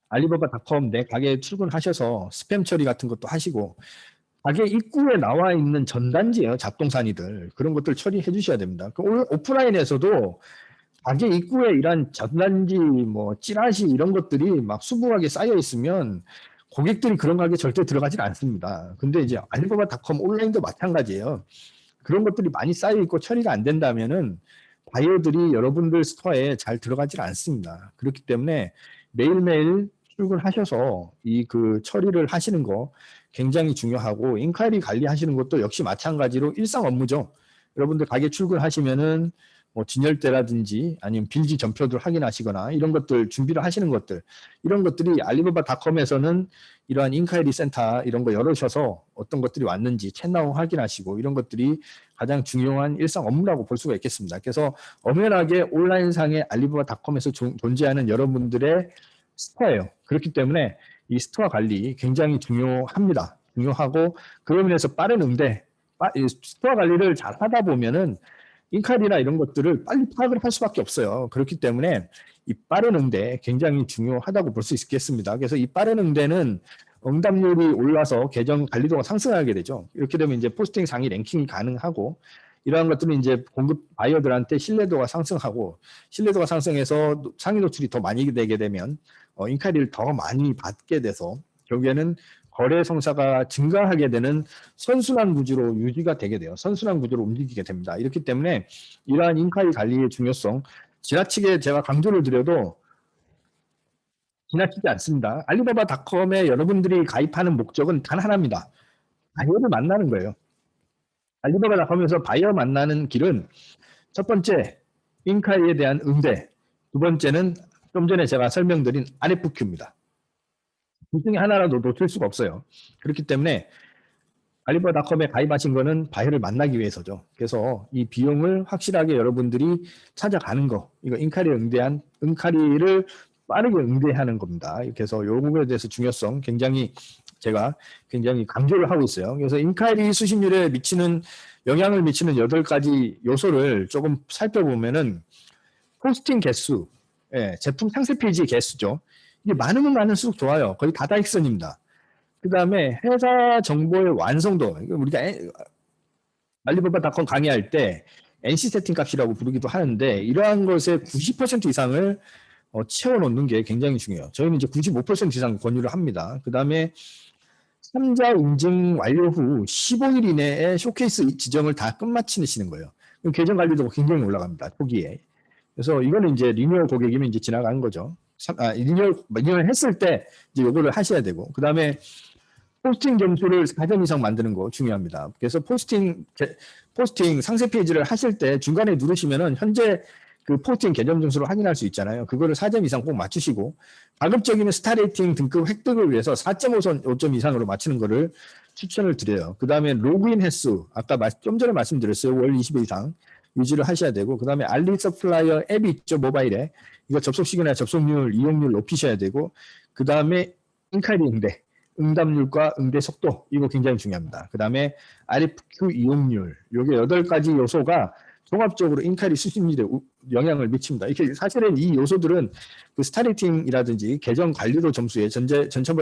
알리바바닷컴 내 가게에 출근하셔서 스팸 처리 같은 것도 하시고 가게 입구에 나와 있는 전단지예요. 잡동사니들 그런 것들 처리해 주셔야 됩니다. 오프라인에서도 가게 입구에 이런 전단지, 뭐 찌라시 이런 것들이 막 수북하게 쌓여 있으면 고객들이 그런 가게 절대 들어가질 않습니다. 근데 이제 알리바바닷컴 온라인도 마찬가지예요. 그런 것들이 많이 쌓여 있고 처리가 안 된다면은 바이어들이 여러분들 스토어에 잘 들어가질 않습니다. 그렇기 때문에 매일매일 출근하셔서 이 그 처리를 하시는 거 굉장히 중요하고 인콰이리 관리하시는 것도 역시 마찬가지로 일상 업무죠. 여러분들 가게 출근하시면은 뭐 진열대라든지 아니면 빌지 전표들 확인하시거나 이런 것들 준비를 하시는 것들 이런 것들이 알리바바닷컴에서는 이러한 인콰이리 센터 이런 거 열으셔서 어떤 것들이 왔는지 챗나우 확인하시고 이런 것들이 가장 중요한 일상 업무라고 볼 수가 있겠습니다. 그래서 엄연하게 온라인상의 알리바바닷컴에서 존재하는 여러분들의 스토어예요. 그렇기 때문에 이 스토어 관리 굉장히 중요합니다. 중요하고 그로 인해서 빠른 응대, 스토어 관리를 잘 하다 보면은 인카리나 이런 것들을 빨리 파악을 할 수밖에 없어요. 그렇기 때문에 이 빠른 응대 굉장히 중요하다고 볼 수 있겠습니다. 그래서 이 빠른 응대는 응답률이 올라서 계정 관리도가 상승하게 되죠. 이렇게 되면 이제 포스팅 상위 랭킹이 가능하고 이러한 것들은 이제 공급 바이어들한테 신뢰도가 상승하고 신뢰도가 상승해서 상위 노출이 더 많이 되게 되면 인카리를 더 많이 받게 돼서 결국에는 거래 성사가 증가하게 되는 선순환 구조로 유지가 되게 돼요. 선순환 구조로 움직이게 됩니다. 이렇기 때문에 이러한 인카리 관리의 중요성 지나치게 제가 강조를 드려도 지나치지 않습니다. 알리바바닷컴에 여러분들이 가입하는 목적은 단 하나입니다. 바이어를 만나는 거예요. 알리바바닷컴에서 바이어 만나는 길은 첫 번째 인카리에 대한 응대, 두 번째는 좀 전에 제가 설명드린 RFQ입니다. 둘 중에 하나라도 놓칠 수가 없어요. 그렇기 때문에 알리바바닷컴에 가입하신 거는 바이어를 만나기 위해서죠. 그래서 이 비용을 확실하게 여러분들이 찾아가는 거, 이거 인카리를 빠르게 응대하는 겁니다. 그래서 이 부분에 대해서 중요성 제가 굉장히 강조를 하고 있어요. 그래서 인카리 수신율에 영향을 미치는 8가지 요소를 조금 살펴보면은 포스팅 개수, 제품 상세 페이지 개수죠. 이게 많으면 많을수록 좋아요. 거의 다다익선입니다. 그 다음에 회사 정보의 완성도. 우리가 알리바바닷컴 강의할 때 NC 세팅 값이라고 부르기도 하는데 이러한 것의 90% 이상을 채워놓는 게 굉장히 중요해요. 저희는 이제 95% 이상 권유를 합니다. 그 다음에 3자 인증 완료 후 15일 이내에 쇼케이스 지정을 다 끝마치시는 거예요. 계정 관리도가 굉장히 올라갑니다. 초기에. 그래서 이거는 이제 리뉴얼 고객이면 이제 지나가는 거죠. 인용을 했을 때 이제 요거를 하셔야 되고, 그 다음에 포스팅 점수를 4점 이상 만드는 거 중요합니다. 그래서 포스팅 상세 페이지를 하실 때 중간에 누르시면은 현재 그 포스팅 계정 점수를 확인할 수 있잖아요. 그거를 4점 이상 꼭 맞추시고, 가급적이면 스타 레이팅 등급 획득을 위해서 4.5점 이상으로 맞추는 거를 추천을 드려요. 그 다음에 로그인 횟수, 아까 좀 전에 말씀드렸어요. 월 20회 이상 유지를 하셔야 되고, 그 다음에 알리 서플라이어 앱이 있죠, 모바일에. 이거 접속 시간이나 접속률, 이용률 높이셔야 되고, 그 다음에 인카이리 응대, 응답률과 응대 속도, 이거 굉장히 중요합니다. 그 다음에 RFQ 이용률, 요게 8가지 요소가 종합적으로 인카이리 수신율에 영향을 미칩니다. 이게 사실은 이 요소들은 그 스타레이팅이라든지 계정 관리도 점수에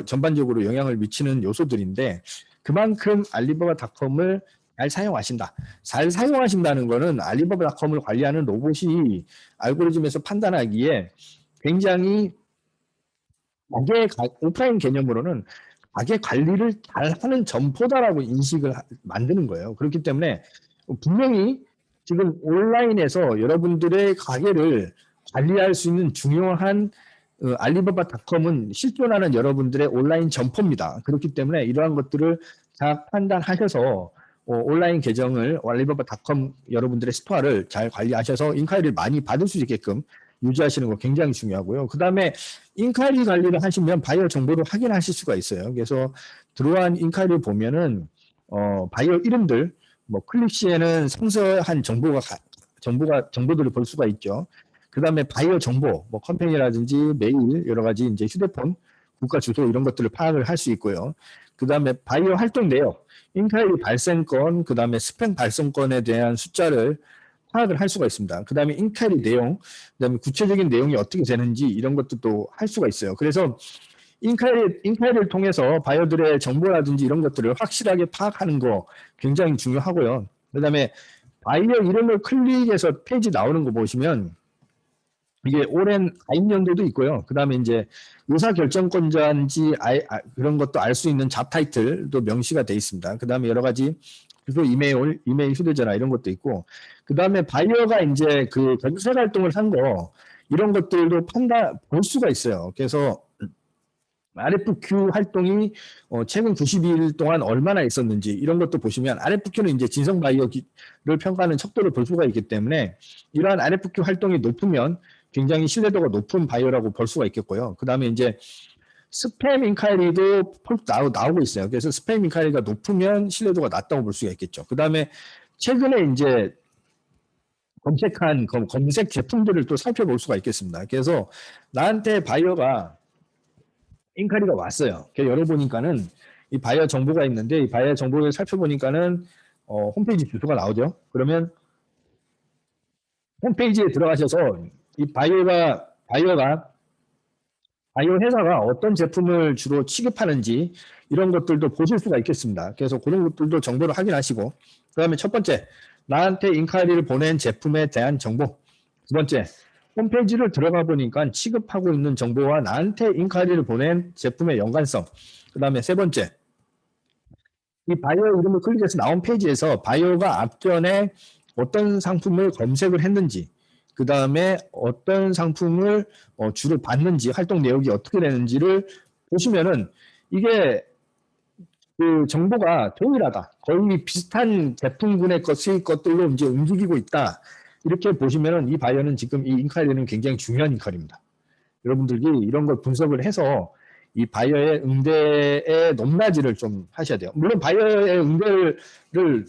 전반적으로 영향을 미치는 요소들인데, 그만큼 알리바바닷컴을 잘 사용하신다. 잘 사용하신다는 거는 알리바바닷컴을 관리하는 로봇이 알고리즘에서 판단하기에 굉장히 오프라인 개념으로는 가게 관리를 잘하는 점포다라고 인식을 만드는 거예요. 그렇기 때문에 분명히 지금 온라인에서 여러분들의 가게를 관리할 수 있는 중요한 알리바바닷컴은 실존하는 여러분들의 온라인 점포입니다. 그렇기 때문에 이러한 것들을 잘 판단하셔서 온라인 계정을 알리바바닷컴 여러분들의 스토어를 잘 관리하셔서 인카이리를 많이 받을 수 있게끔 유지하시는 거 굉장히 중요하고요. 그 다음에 인카이리 관리를 하시면 바이어 정보를 확인하실 수가 있어요. 그래서 들어온 인카이리를 보면은 바이어 이름들, 뭐 클릭 시에는 상세한 정보들을 볼 수가 있죠. 그 다음에 바이어 정보, 뭐 컴퍼니라든지 메일, 여러 가지 이제 휴대폰, 국가 주소 이런 것들을 파악을 할 수 있고요. 그 다음에 바이어 활동 내역, 인카이리 발생건, 그 다음에 스팸 발생건에 대한 숫자를 파악을 할 수가 있습니다. 그 다음에 인카이리 내용, 그 다음에 구체적인 내용이 어떻게 되는지 이런 것도 할 수가 있어요. 그래서 인카이리를 통해서 바이어들의 정보라든지 이런 것들을 확실하게 파악하는 거 굉장히 중요하고요. 그 다음에 바이어 이름을 클릭해서 페이지 나오는 거 보시면 이게 오랜 가입 연도도 있고요. 그 다음에 이제 의사결정권자인지 그런 것도 알 수 있는 잡 타이틀도 명시가 돼 있습니다. 그 다음에 여러 가지 주소, 이메일, 휴대전화 이런 것도 있고, 그 다음에 바이어가 이제 그 전세 활동을 한 거 이런 것들도 볼 수가 있어요. 그래서 RFQ 활동이 최근 92일 동안 얼마나 있었는지 이런 것도 보시면, RFQ는 이제 진성 바이어를 평가하는 척도를 볼 수가 있기 때문에 이러한 RFQ 활동이 높으면 굉장히 신뢰도가 높은 바이어라고 볼 수가 있겠고요. 그 다음에 이제 스팸 인카이리도 나오고 있어요. 그래서 스팸 인카이리가 높으면 신뢰도가 낮다고 볼 수가 있겠죠. 그 다음에 최근에 이제 검색한 검색 제품들을 또 살펴볼 수가 있겠습니다. 그래서 나한테 바이어가 인카이리가 왔어요. 열어보니까는 이 바이어 정보가 있는데, 이 바이어 정보를 살펴보니까는 홈페이지 주소가 나오죠. 그러면 홈페이지에 들어가셔서 이 바이어 회사가 어떤 제품을 주로 취급하는지 이런 것들도 보실 수가 있겠습니다. 그래서 그런 것들도 정보를 확인하시고, 그 다음에 첫 번째, 나한테 인카이리를 보낸 제품에 대한 정보. 두 번째, 홈페이지를 들어가 보니까 취급하고 있는 정보와 나한테 인카이리를 보낸 제품의 연관성. 그 다음에 세 번째, 이 바이어 이름을 클릭해서 나온 페이지에서 바이어가 앞전에 어떤 상품을 검색을 했는지, 그 다음에 어떤 상품을 주로 받는지, 활동 내역이 어떻게 되는지를 보시면은 이게 그 정보가 동일하다. 거의 비슷한 제품군의 것들로 이제 움직이고 있다. 이렇게 보시면은 이 바이어는 지금 이 인카이리는 굉장히 중요한 인카이리입니다. 여러분들이 이런 걸 분석을 해서 이 바이어의 응대의 높낮이를 좀 하셔야 돼요. 물론 바이어의 응대를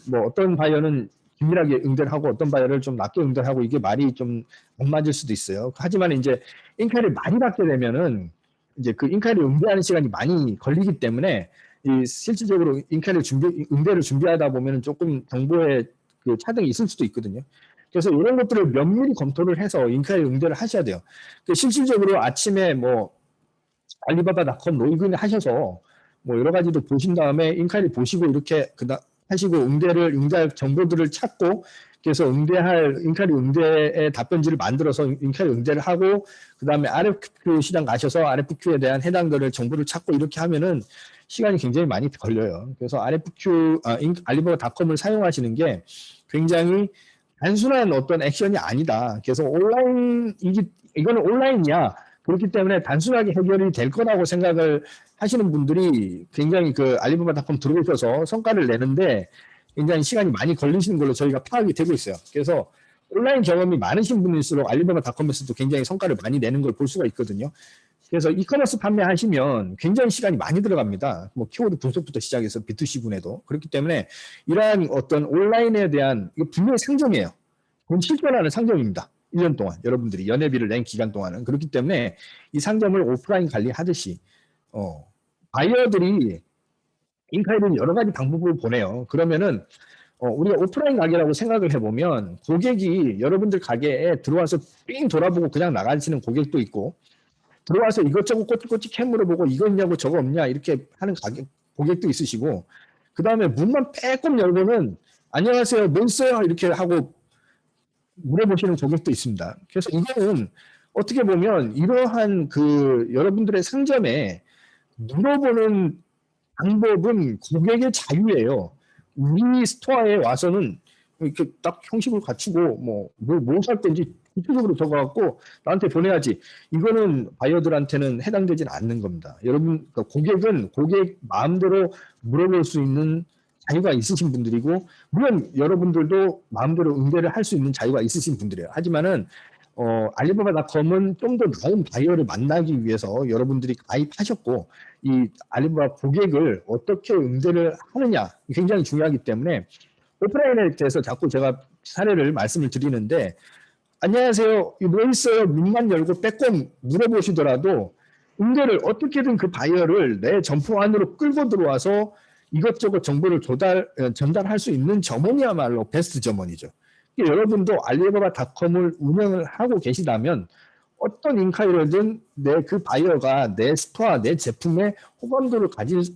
뭐 어떤 바이어는 긴밀하게 응대를 하고 어떤 바이어를 좀 낮게 응대를 하고, 이게 말이 좀 안 맞을 수도 있어요. 하지만 이제 인카이리를 많이 받게 되면은 이제 그 인카이리 응대하는 시간이 많이 걸리기 때문에 이 실질적으로 응대를 준비하다 보면은 조금 정보의 그 차등이 있을 수도 있거든요. 그래서 이런 것들을 면밀히 검토를 해서 인카이리 응대를 하셔야 돼요. 실질적으로 아침에 뭐 알리바바닷컴 로그인 하셔서 뭐 여러 가지도 보신 다음에 인카이리 보시고 이렇게 하시고 응대할 정보들을 찾고, 그래서 인카이리 응대의 답변지를 만들어서 인카이리 응대를 하고, 그 다음에 RFQ 시장 가셔서 RFQ에 대한 해당되는 정보를 찾고 이렇게 하면은 시간이 굉장히 많이 걸려요. 그래서 알리바바닷컴을 사용하시는 게 굉장히 단순한 어떤 액션이 아니다. 그래서 이거는 온라인이야. 그렇기 때문에 단순하게 해결이 될 거라고 생각을 하시는 분들이 굉장히 그 알리바바닷컴 들어오셔서 성과를 내는데 굉장히 시간이 많이 걸리시는 걸로 저희가 파악이 되고 있어요. 그래서 온라인 경험이 많으신 분일수록 알리바바닷컴에서도 굉장히 성과를 많이 내는 걸 볼 수가 있거든요. 그래서 이커머스 판매하시면 굉장히 시간이 많이 들어갑니다. 뭐 키워드 분석부터 시작해서 B2C군에도. 그렇기 때문에 이러한 어떤 온라인에 대한 이거 분명히 상점이에요. 돈 실존하는 상점입니다. 1년 동안 여러분들이 연회비를 낸 기간 동안은. 그렇기 때문에 이 상점을 오프라인 관리하듯이 바이어들이 인카이드는 여러 가지 방법을 보내요. 그러면은 우리가 오프라인 가게라고 생각을 해보면 고객이 여러분들 가게에 들어와서 삥 돌아보고 그냥 나가시는 고객도 있고 들어와서 이것저것 꼬치꼬치 캠 물어보고 이거 있냐고 저거 없냐 이렇게 하는 고객도 있으시고 그 다음에 문만 빼꼼 열고는 안녕하세요 뭐 있어요 이렇게 하고 물어보시는 고객도 있습니다. 그래서 이거는 어떻게 보면 이러한 그 여러분들의 상점에 물어보는 방법은 고객의 자유예요. 우리 스토어에 와서는 이렇게 딱 형식을 갖추고 뭐 살 건지 구체적으로 적어갖고 나한테 보내야지. 이거는 바이어들한테는 해당되지는 않는 겁니다. 여러분, 그러니까 고객은 고객 마음대로 물어볼 수 있는 자유가 있으신 분들이고, 물론 여러분들도 마음대로 응대를 할 수 있는 자유가 있으신 분들이에요. 하지만은 알리바바닷컴은 좀 더 나은 바이어를 만나기 위해서 여러분들이 가입하셨고 이 알리바바 고객을 어떻게 응대를 하느냐 굉장히 중요하기 때문에 오프라인에 대해서 자꾸 제가 사례를 말씀을 드리는데 안녕하세요 뭐 있어요 문만 열고 빼꼼 물어보시더라도 응대를 어떻게든 그 바이어를 내 점포 안으로 끌고 들어와서 이것저것 정보를 전달할 수 있는 점원이야말로 베스트 점원이죠. 여러분도 알리바바닷컴을 운영을 하고 계시다면 어떤 인카이어든 내 그 바이어가 내 스토어, 내 제품의 호감도를 가질 수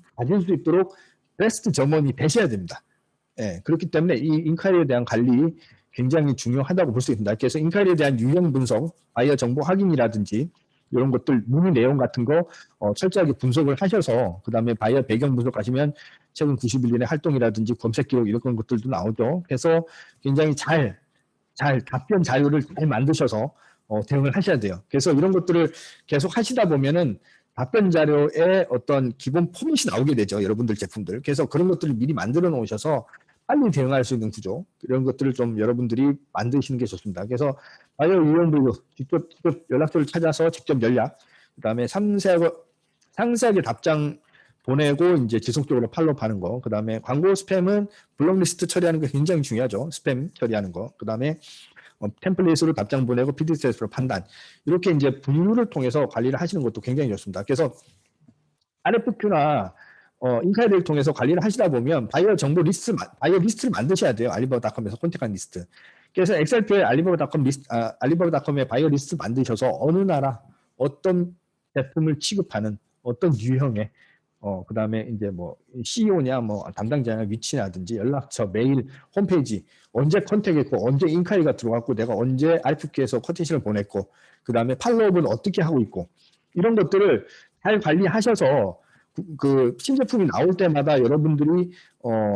있도록 베스트 점원이 되셔야 됩니다. 예, 그렇기 때문에 이 인카이어에 대한 관리 굉장히 중요하다고 볼 수 있습니다. 그래서 인카이어에 대한 유형 분석, 바이어 정보 확인이라든지 이런 것들 문의 내용 같은 거 철저하게 분석을 하셔서 그 다음에 바이어 배경 분석하시면 최근 91년의 활동이라든지 검색 기록 이런 것들도 나오죠. 그래서 굉장히 잘 답변 자료를 잘 만드셔서 대응을 하셔야 돼요. 그래서 이런 것들을 계속 하시다 보면은 답변 자료에 어떤 기본 포맷이 나오게 되죠. 여러분들 제품들. 그래서 그런 것들을 미리 만들어 놓으셔서 빨리 대응할 수 있는 구조 이런 것들을 좀 여러분들이 만드시는 게 좋습니다. 그래서 바이어 유형 분류 직접 연락처를 찾아서 직접 연락 그다음에 상세하게 답장 보내고 이제 지속적으로 팔로우하는 거. 그다음에 광고 스팸은 블록리스트 처리하는 게 굉장히 중요하죠. 스팸 처리하는 거. 그다음에 템플릿으로 답장 보내고 PDS로 판단. 이렇게 이제 분류를 통해서 관리를 하시는 것도 굉장히 좋습니다. 그래서 RFQ나 인카이드를 통해서 관리를 하시다 보면 바이어 리스트를 만드셔야 돼요. 알리바바닷컴에서 컨택한 리스트. 그래서 엑셀표에 알리바바닷컴의 바이어 리스트 만드셔서 어느 나라 어떤 제품을 취급하는 어떤 유형의 그다음에 이제 뭐 CEO냐 뭐 담당자냐 위치라든지 연락처, 메일, 홈페이지 언제 컨택했고 언제 인카이가 들어갔고 내가 언제 RFQ에서 커팅신을 보냈고 그다음에 팔로업은 어떻게 하고 있고 이런 것들을 잘 관리하셔서 그 신제품이 나올 때마다 여러분들이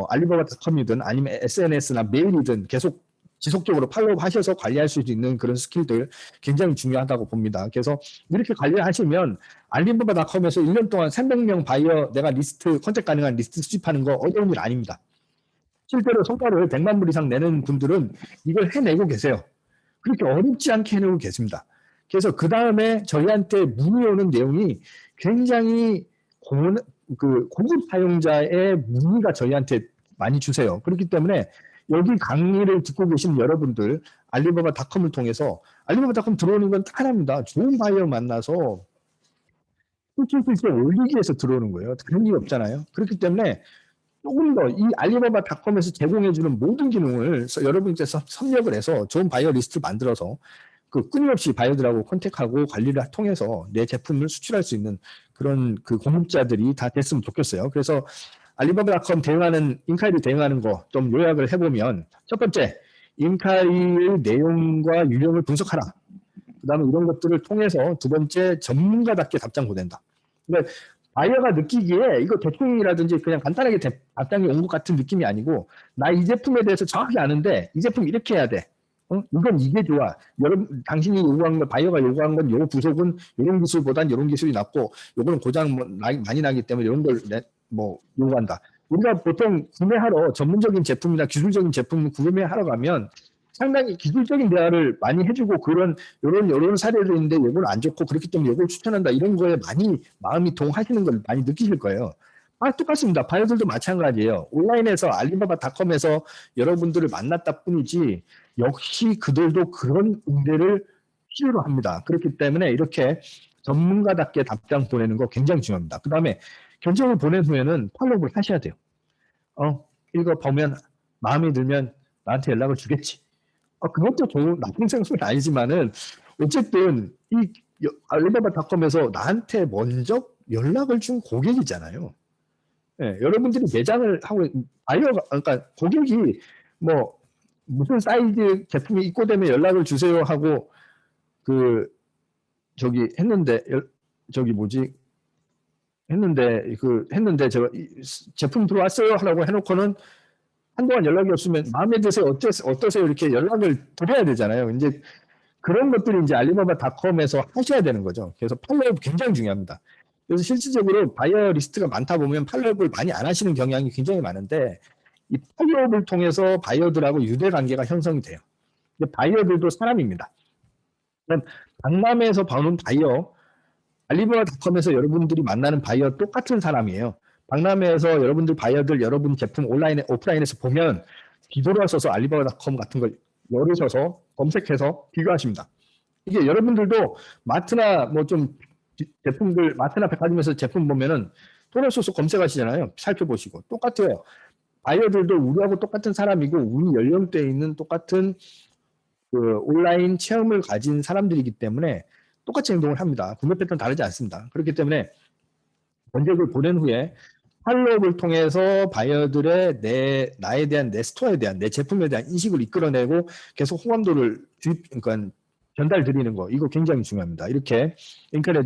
알리바바닷컴이든 아니면 SNS나 메일이든 계속 지속적으로 팔로우 하셔서 관리할 수 있는 그런 스킬들 굉장히 중요하다고 봅니다. 그래서 이렇게 관리를 하시면 알리바바닷컴에서 1년 동안 300명 바이어 내가 컨택 가능한 리스트 수집하는 거 어려운 일 아닙니다. 실제로 성과를 100만 불 이상 내는 분들은 이걸 해내고 계세요. 그렇게 어렵지 않게 해내고 계십니다. 그래서 그 다음에 저희한테 문의 오는 내용이 굉장히 고급 사용자의 문의가 저희한테 많이 주세요. 그렇기 때문에 여기 강의를 듣고 계신 여러분들 알리바바닷컴을 통해서 알리바바닷컴 들어오는 건 하나입니다. 좋은 바이어 만나서 실제 올리기 위해서 들어오는 거예요. 다른 게 없잖아요. 그렇기 때문에 조금 더 이 알리바바닷컴에서 제공해주는 모든 기능을 여러분께서 섭렵을 해서 좋은 바이어 리스트를 만들어서 그 끊임없이 바이어들하고 컨택하고 관리를 통해서 내 제품을 수출할 수 있는 그런 그 공급자들이 다 됐으면 좋겠어요. 그래서 알리바바닷컴 인카이를 대응하는 거 좀 요약을 해보면 첫 번째, 인카이의 내용과 유형을 분석하라. 그 다음에 이런 것들을 통해서 두 번째, 전문가답게 답장 보낸다. 그러니까 바이어가 느끼기에 이거 대충이라든지 그냥 간단하게 답장이 온 것 같은 느낌이 아니고 나 이 제품에 대해서 정확히 아는데 이 제품 이렇게 해야 돼. 이건 이게 좋아. 여러분, 당신이 요구한 건, 바이어가 요구한 건 요 부속은 이런 기술보단 이런 기술이 낫고, 요거는 고장 많이 나기 때문에 이런 걸 요구한다. 우리가 보통 구매하러 전문적인 제품이나 기술적인 제품 구매하러 가면 상당히 기술적인 대화를 많이 해주고 요런 사례도 있는데 요건 안 좋고 그렇기 때문에 요걸 추천한다. 이런 거에 많이 마음이 동하시는 걸 많이 느끼실 거예요. 똑같습니다. 바이어들도 마찬가지예요. 온라인에서 알리바바닷컴에서 여러분들을 만났다 뿐이지 역시 그들도 그런 응대를 필요로 합니다. 그렇기 때문에 이렇게 전문가답게 답장 보내는 거 굉장히 중요합니다. 그 다음에 결정을 보낸 후에는 팔로우를 하셔야 돼요. 이거 보면 마음에 들면 나한테 연락을 주겠지. 그것도 좋은 나쁜 생각은 아니지만은 어쨌든 이 알리바바닷컴에서 나한테 먼저 연락을 준 고객이잖아요. 예, 여러분들이 매장을 하고 그러니까 고객이 뭐 무슨 사이즈 제품이 입고되면 연락을 주세요 하고 했는데 했는데 제가 제품 들어왔어요 하라고 해놓고는 한동안 연락이 없으면 마음에 드세요 어떠세요 이렇게 연락을 드려야 되잖아요. 이제 그런 것들이 이제 알리바바닷컴에서 하셔야 되는 거죠. 그래서 팔로우 굉장히 중요합니다. 그래서 실질적으로 바이어 리스트가 많다 보면 팔로우를 많이 안 하시는 경향이 굉장히 많은데 이 팔로우를 통해서 바이어들하고 유대 관계가 형성이 돼요. 근데 바이어들도 사람입니다. 그럼 박람회에서 보는 바이어, 알리바바닷컴에서 여러분들이 만나는 바이어 똑같은 사람이에요. 박람회에서 여러분들 바이어들 여러분 제품 온라인에 오프라인에서 보면 뒤돌아 서서 알리바바닷컴 같은 걸 열으셔서 검색해서 비교하십니다. 이게 여러분들도 마트나 제품들 마트나 백화점에서 제품 보면은 돌아서서 검색하시잖아요. 살펴보시고 똑같아요. 바이어들도 우리하고 똑같은 사람이고 우리 연령대에 있는 똑같은 온라인 체험을 가진 사람들이기 때문에 똑같이 행동을 합니다. 구매 패턴 다르지 않습니다. 그렇기 때문에 견적을 보낸 후에 팔로우를 통해서 바이어들의 나에 대한 내 스토어에 대한 내 제품에 대한 인식을 이끌어내고 계속 호감도를 그러니까 전달 드리는 거 이거 굉장히 중요합니다. 이렇게 인칼에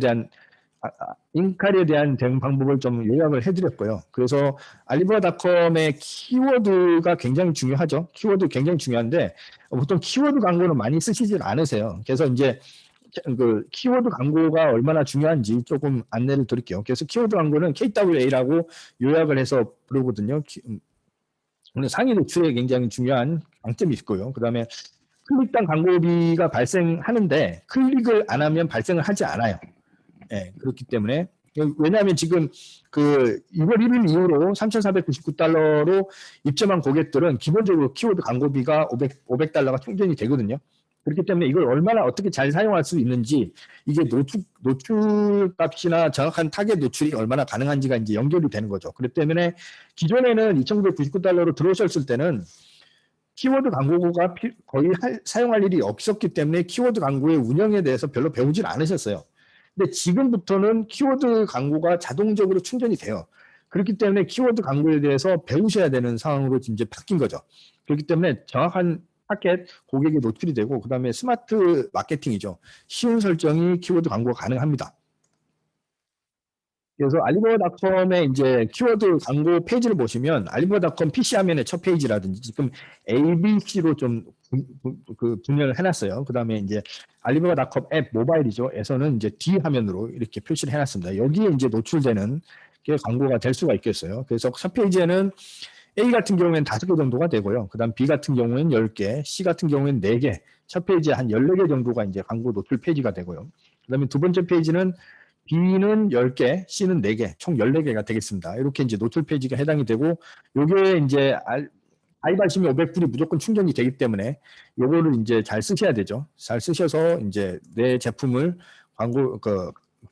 대한 대응 방법을 좀 요약을 해드렸고요. 그래서 알리바바닷컴의 키워드가 굉장히 중요하죠. 키워드 굉장히 중요한데 보통 키워드 광고는 많이 쓰시질 않으세요. 그래서 이제 키워드 광고가 얼마나 중요한지 조금 안내를 드릴게요. 그래서 키워드 광고는 KWA라고 요약을 해서 부르거든요. 상위 노출에 굉장히 중요한 강점이 있고요. 그 다음에 클릭당 광고비가 발생하는데 클릭을 안 하면 발생을 하지 않아요. 예, 그렇기 때문에 왜냐하면 지금 2월 1일 이후로 3,499달러로 입점한 고객들은 기본적으로 키워드 광고비가 500달러가 충전이 되거든요. 그렇기 때문에 이걸 얼마나 어떻게 잘 사용할 수 있는지 이게 노출 값이나 정확한 타겟 노출이 얼마나 가능한지가 이제 연결이 되는 거죠. 그렇기 때문에 기존에는 2,999달러로 들어오셨을 때는 키워드 광고가 거의 사용할 일이 없었기 때문에 키워드 광고의 운영에 대해서 별로 배우질 않으셨어요. 근데 지금부터는 키워드 광고가 자동적으로 충전이 돼요. 그렇기 때문에 키워드 광고에 대해서 배우셔야 되는 상황으로 이제 바뀐 거죠. 그렇기 때문에 정확한 타겟 고객이 노출이 되고 그다음에 스마트 마케팅이죠. 쉬운 설정이 키워드 광고가 가능합니다. 그래서 알리바바닷컴의 이제 키워드 광고 페이지를 보시면 알리바바닷컴 PC 화면의 첫 페이지라든지 지금 ABC로 좀 분열을 해놨어요. 그 다음에 이제 알리바바닷컴 앱 모바일이죠. 에서는 이제 D 화면으로 이렇게 표시를 해놨습니다. 여기에 이제 노출되는 게 광고가 될 수가 있겠어요. 그래서 첫 페이지에는 A 같은 경우에는 5개 정도가 되고요. 그 다음 B 같은 경우에는 10개, C 같은 경우에는 4개, 첫 페이지에 한 14개 정도가 이제 광고 노출 페이지가 되고요. 그 다음에 두 번째 페이지는 B는 10개, C는 4개, 총 14개가 되겠습니다. 이렇게 이제 노출 페이지가 해당이 되고, 요게 이제 가입하시면 500불이 무조건 충전이 되기 때문에 요거를 이제 잘 쓰셔야 되죠. 잘 쓰셔서 이제 내 제품을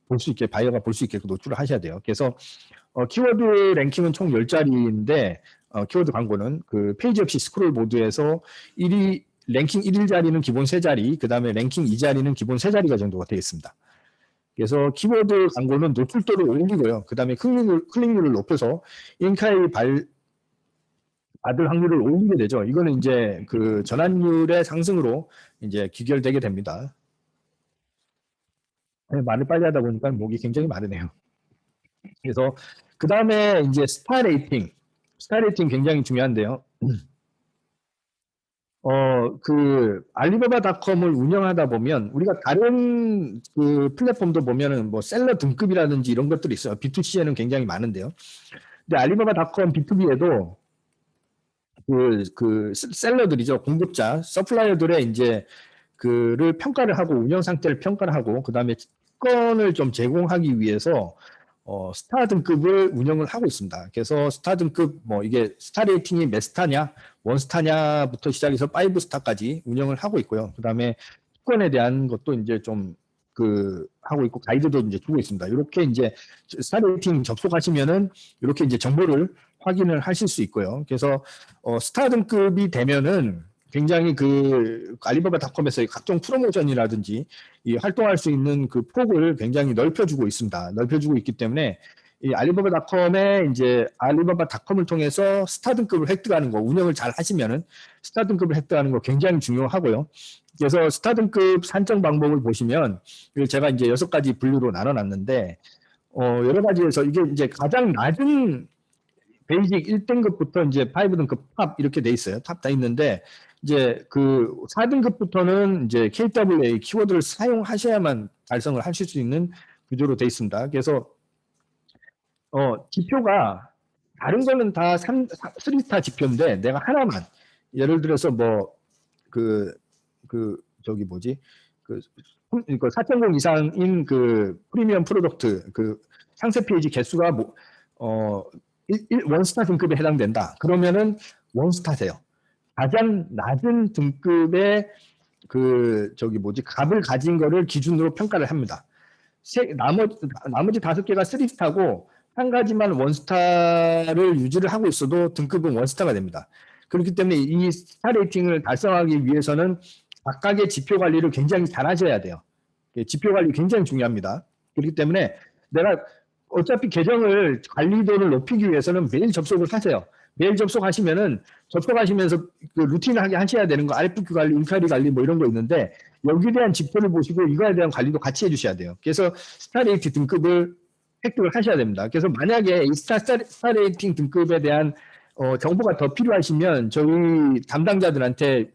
볼 수 있게, 바이어가 볼 수 있게 노출을 하셔야 돼요. 그래서 키워드 랭킹은 총 10자리인데, 키워드 광고는 페이지 없이 스크롤 모드에서 랭킹 1일 자리는 기본 3자리, 그 다음에 랭킹 2자리는 기본 3자리가 정도가 되겠습니다. 그래서 키워드 광고는 노출도를 올리고요. 그 다음에 클릭률을 높여서 인카이 받을 확률을 올리게 되죠. 이거는 이제 전환율의 상승으로 이제 귀결되게 됩니다. 말을 빨리 하다 보니까 목이 굉장히 마르네요. 그래서 그 다음에 이제 스타 레이팅 굉장히 중요한데요. 알리바바닷컴을 운영하다 보면 우리가 다른 그 플랫폼도 보면은 뭐 셀러 등급이라든지 이런 것들이 있어요. B2C에는 굉장히 많은데요. 근데 알리바바닷컴 B2B에도 셀러들이죠. 공급자, 서플라이어들의 이제 그를 평가를 하고 운영 상태를 평가를 하고 그다음에 특권을 좀 제공하기 위해서 스타 등급을 운영을 하고 있습니다. 그래서 스타 등급 뭐 이게 스타 레이팅이 몇 스타냐, 원 스타냐부터 시작해서 5 스타까지 운영을 하고 있고요. 그다음에 특권에 대한 것도 이제 좀 하고 있고 가이드도 이제 주고 있습니다. 이렇게 이제 스타 레이팅 접속하시면은 이렇게 이제 정보를 확인을 하실 수 있고요. 그래서 스타 등급이 되면은 굉장히 알리바바닷컴에서의 각종 프로모션이라든지 이 활동할 수 있는 그 폭을 굉장히 넓혀주고 있습니다. 넓혀주고 있기 때문에 이 알리바바닷컴에 이제 알리바바닷컴을 통해서 스타 등급을 획득하는 거, 운영을 잘 하시면은 스타 등급을 획득하는 거 굉장히 중요하고요. 그래서 스타 등급 산정 방법을 보시면 제가 이제 6가지 분류로 나눠놨는데 여러 가지에서 이게 이제 가장 낮은 베이직 1등급부터 이제 5등급 탑 이렇게 돼 있어요. 탑 다 있는데 이제 4등급부터는 이제 KWA 키워드를 사용하셔야만 달성을 하실 수 있는 구조로 돼 있습니다. 그래서 지표가 다른 거는 다 3스타 지표인데 내가 하나만 예를 들어서 저기 뭐지 4.0 이상인 프리미엄 프로덕트 상세 페이지 개수가 원스타 등급에 해당된다. 그러면은 원스타세요. 가장 낮은 등급의 값을 가진 거를 기준으로 평가를 합니다. 나머지 5개가 3스타고 한 가지만 원스타를 유지를 하고 있어도 등급은 원스타가 됩니다. 그렇기 때문에 이 스타 레이팅을 달성하기 위해서는 각각의 지표 관리를 굉장히 잘 하셔야 돼요. 지표 관리 굉장히 중요합니다. 그렇기 때문에 내가 어차피 계정을 관리도를 높이기 위해서는 매일 접속을 하세요. 매일 접속하시면은 접속하시면서 루틴하게 하셔야 되는 거 RFQ 관리, 인카리 관리 뭐 이런 거 있는데 여기에 대한 지표를 보시고 이거에 대한 관리도 같이 해주셔야 돼요. 그래서 스타 레이팅 등급을 획득을 하셔야 됩니다. 그래서 만약에 이 스타 레이팅 등급에 대한 정보가 더 필요하시면 저희 담당자들한테